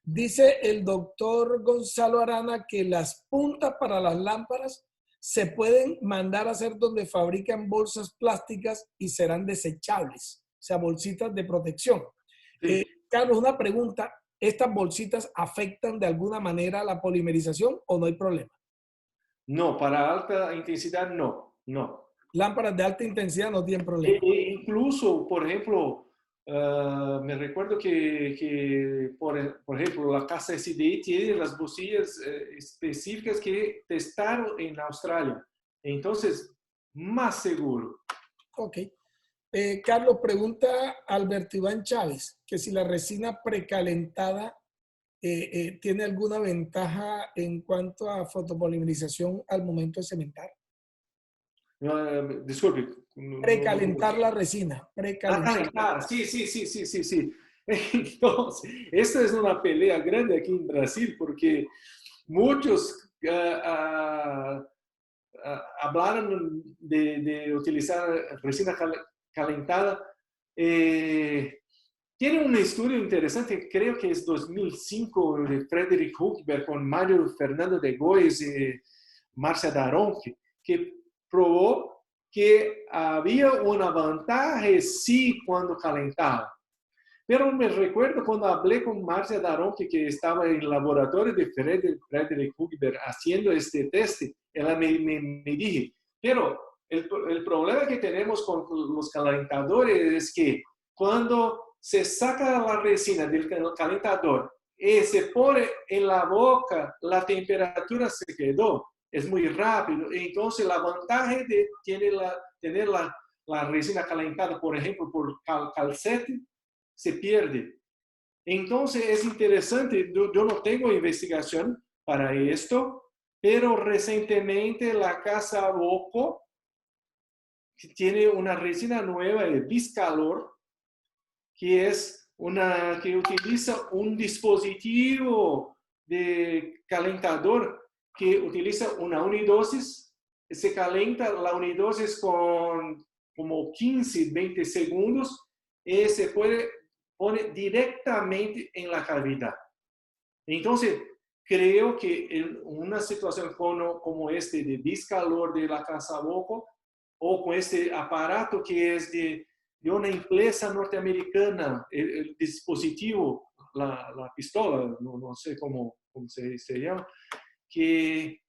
Dice el doctor Gonzalo Arana que las puntas para las lámparas se pueden mandar a hacer donde fabrican bolsas plásticas y serán desechables, o sea, bolsitas de protección. Sí. Carlos, una pregunta, ¿estas bolsitas afectan de alguna manera la polimerización o no hay problema? No, para alta intensidad no, no. Lámparas de alta intensidad no tienen problema. Incluso, por ejemplo, me recuerdo que por ejemplo, la casa SDI tiene las bolsillas específicas que testaron en Australia. Entonces, más seguro. Ok. Carlos, pregunta Alberto Iván Chávez, que si la resina precalentada tiene alguna ventaja en cuanto a fotopolimerización al momento de cementar. Disculpe. Precalentar la resina. Calentar, sí. Entonces, esta es una pelea grande aquí en Brasil porque muchos hablaron de utilizar resina calentada. Tiene un estudio interesante, creo que es 2005, de Frederick Huckberg con Mario Fernando de Góes y Marcia Daron, que probó que había una ventaja sí cuando calentaba. Pero me recuerdo cuando hablé con Marcia Daron, que estaba en el laboratorio de Frederick Huckberg haciendo este test, ella me dije, pero el problema que tenemos con los calentadores es que cuando se saca la resina del calentador y se pone en la boca, la temperatura se quedó. Es muy rápido. Entonces, la ventaja de tener la resina calentada, por ejemplo, por calcete, se pierde. Entonces, es interesante. Yo no tengo investigación para esto, pero recientemente la Casa Boco tiene una resina nueva de Biscalor, que utiliza un dispositivo de calentador que utiliza una unidosis, se calienta la unidosis con como 15, 20 segundos y se puede poner directamente en la cavidad. Entonces, creo que en una situación como este de Biscalor de la Casa Boco o con este aparato que es de una empresa norteamericana, el dispositivo, la pistola, no sé cómo se llama, que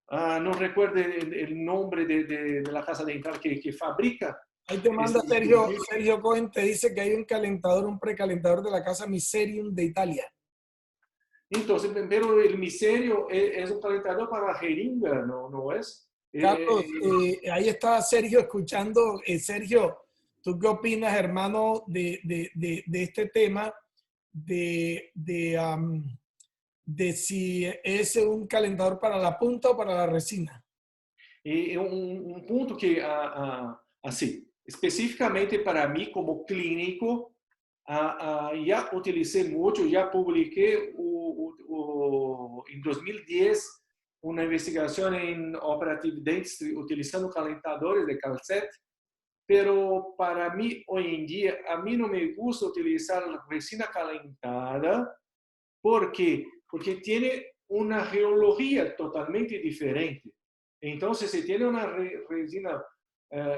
no recuerdo el nombre de la casa dental que fabrica. Ahí te manda Sergio Cohen, te dice que hay un calentador, un precalentador de la casa Miserium de Italia. Entonces, pero el Miserio es un calentador para la jeringa, ¿no es? Carlos, ahí está Sergio escuchando. Sergio, ¿tú qué opinas, hermano, de este tema? De si es un calentador para la punta o para la resina. Un punto que, así, específicamente para mí como clínico, ya utilicé mucho, ya publiqué en 2010 una investigación en Operative Dentistry utilizando calentadores de calcet, pero para mí hoy en día, a mí no me gusta utilizar resina calentada. ¿Por qué? Porque tiene una geología totalmente diferente. Entonces, si tiene una resina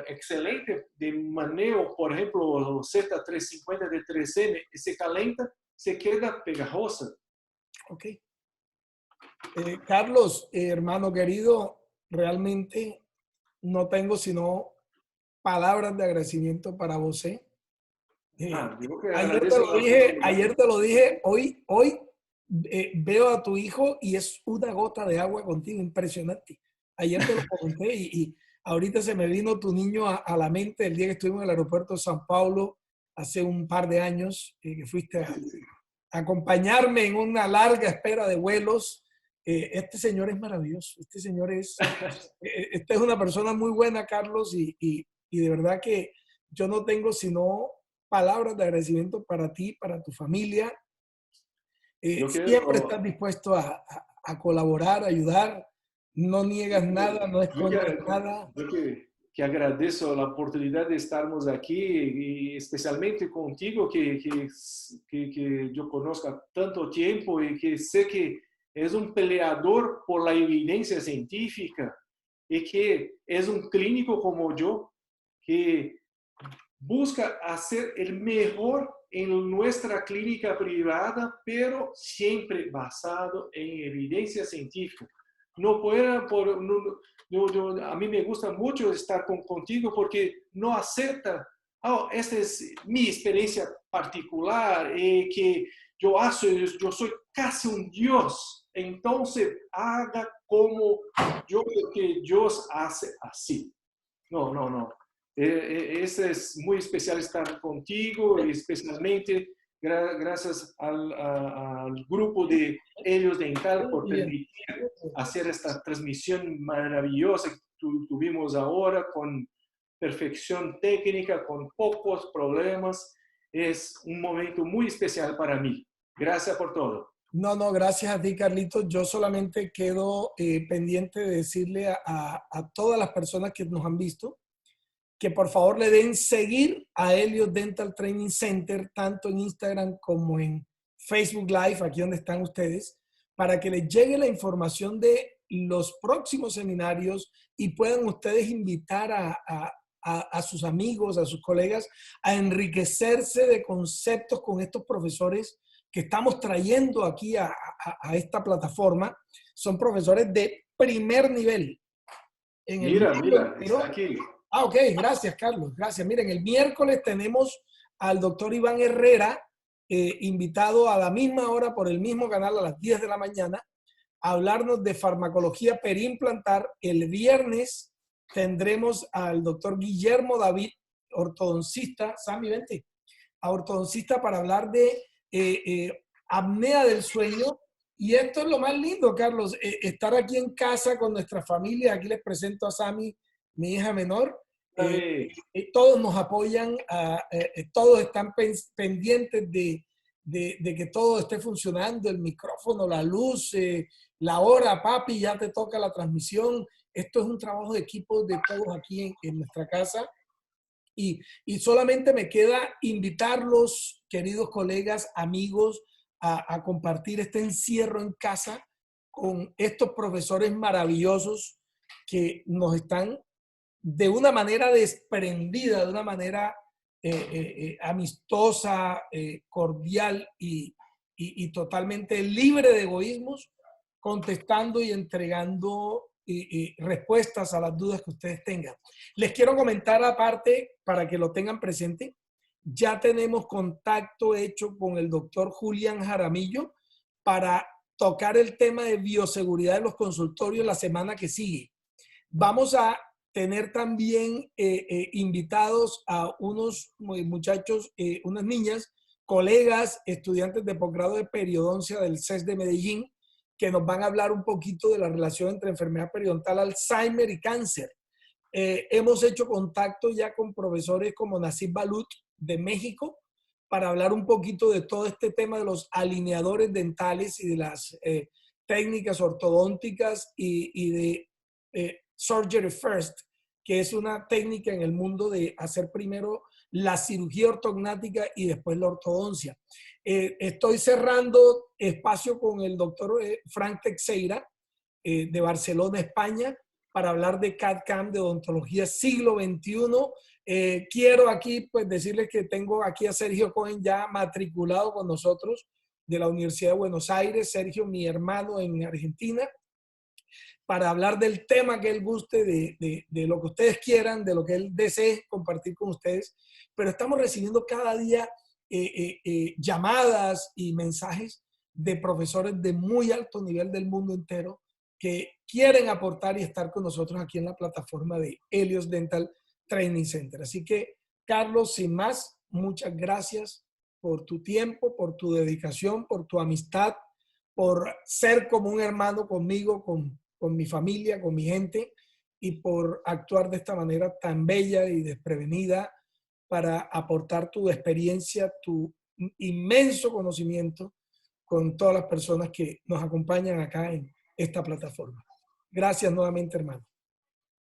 excelente de manejo, por ejemplo, Z350 de 3M, y se calienta, se queda pegajosa. Ok. Carlos, hermano querido, realmente no tengo sino palabras de agradecimiento para vos. Ayer te lo dije, hoy veo a tu hijo y es una gota de agua contigo, impresionante. Ayer te lo comenté y ahorita se me vino tu niño a la mente el día que estuvimos en el aeropuerto de San Paulo hace un par de años, que fuiste a acompañarme en una larga espera de vuelos. Este señor es maravilloso, esta es una persona muy buena, Carlos, y de verdad que yo no tengo sino palabras de agradecimiento para ti, para tu familia. Siempre estás dispuesto a colaborar, a ayudar. no niegas nada, no Yo escondes nada. que agradezco la oportunidad de estarmos aquí y especialmente contigo que yo conozco há tanto tiempo y que sé que es un peleador por la evidencia científica y que es un clínico como yo que busca hacer el mejor en nuestra clínica privada, pero siempre basado en evidencia científica. No pueda a mí me gusta mucho estar contigo porque no acepta, oh, esta es mi experiencia particular, que yo soy casi un Dios, entonces haga como yo, que Dios hace así. No, no, no. Es muy especial estar contigo, especialmente gracias al grupo de Helios Dental por permitir hacer esta transmisión maravillosa que tuvimos ahora con perfección técnica, con pocos problemas. Es un momento muy especial para mí. Gracias por todo. No, no, gracias a ti, Carlitos. Yo solamente quedo pendiente de decirle a todas las personas que nos han visto que por favor le den seguir a Helios Dental Training Center, tanto en Instagram como en Facebook Live, aquí donde están ustedes, para que les llegue la información de los próximos seminarios y puedan ustedes invitar a sus amigos, a sus colegas, a enriquecerse de conceptos con estos profesores que estamos trayendo aquí a esta plataforma. Son profesores de primer nivel. En el Mira, está aquí. Ah, ok, gracias, Carlos. Gracias. Miren, el miércoles tenemos al doctor Iván Herrera, invitado a la misma hora por el mismo canal a las 10 de la mañana, a hablarnos de farmacología perimplantar. El viernes tendremos al doctor Guillermo David, ortodoncista, Sammy, vente, a ortodoncista para hablar de apnea del sueño. Y esto es lo más lindo, Carlos, estar aquí en casa con nuestra familia. Aquí les presento a Sammy, mi hija menor. Todos nos apoyan, todos están pendientes de que todo esté funcionando, el micrófono, la luz, la hora, papi, ya te toca la transmisión. Esto es un trabajo de equipo de todos aquí en nuestra casa. Y solamente me queda invitarlos, queridos colegas, amigos, a compartir este encierro en casa con estos profesores maravillosos que nos están de una manera desprendida, de una manera amistosa, cordial y totalmente libre de egoísmos, contestando y entregando respuestas a las dudas que ustedes tengan. Les quiero comentar aparte, para que lo tengan presente, ya tenemos contacto hecho con el doctor Julián Jaramillo para tocar el tema de bioseguridad en los consultorios la semana que sigue. Vamos a tener también invitados a unos muchachos, unas niñas, colegas, estudiantes de posgrado de periodoncia del CES de Medellín, que nos van a hablar un poquito de la relación entre enfermedad periodontal, Alzheimer y cáncer. Hemos hecho contacto ya con profesores como Nasib Balut de México para hablar un poquito de todo este tema de los alineadores dentales y de las técnicas ortodónticas y de Surgery First, que es una técnica en el mundo de hacer primero la cirugía ortognática y después la ortodoncia. Estoy cerrando espacio con el doctor Frank Teixeira de Barcelona, España, para hablar de CAD/CAM, de odontología siglo XXI. Quiero aquí pues decirles que tengo aquí a Sergio Cohen ya matriculado con nosotros de la Universidad de Buenos Aires. Sergio, mi hermano en Argentina, para hablar del tema que él guste, de lo que ustedes quieran, de lo que él desee compartir con ustedes. Pero estamos recibiendo cada día llamadas y mensajes de profesores de muy alto nivel del mundo entero que quieren aportar y estar con nosotros aquí en la plataforma de Helios Dental Training Center. Así que, Carlos, sin más, muchas gracias por tu tiempo, por tu dedicación, por tu amistad, por ser como un hermano conmigo, con mi familia, con mi gente, y por actuar de esta manera tan bella y desprevenida para aportar tu experiencia, tu inmenso conocimiento con todas las personas que nos acompañan acá en esta plataforma. Gracias nuevamente, hermano.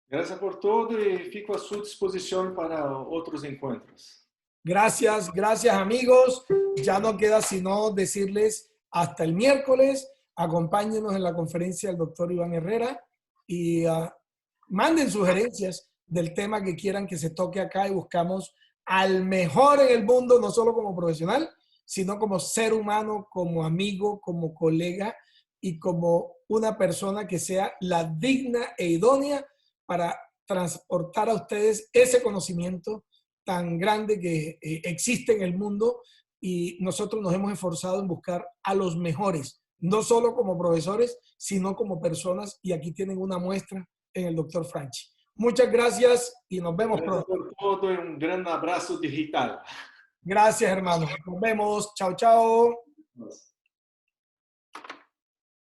Gracias por todo y fico a su disposición para otros encuentros. Gracias, gracias amigos. Ya no queda sino decirles hasta el miércoles. Acompáñenos en la conferencia del doctor Iván Herrera y manden sugerencias del tema que quieran que se toque acá y buscamos al mejor en el mundo, no solo como profesional, sino como ser humano, como amigo, como colega y como una persona que sea la digna e idónea para transportar a ustedes ese conocimiento tan grande que existe en el mundo, y nosotros nos hemos esforzado en buscar a los mejores, no solo como profesores, sino como personas, y aquí tienen una muestra en el doctor Franchi. Muchas gracias y nos vemos Gracias pronto. por todo y un gran abrazo digital. Gracias, hermanos. Nos vemos. Chao, chao.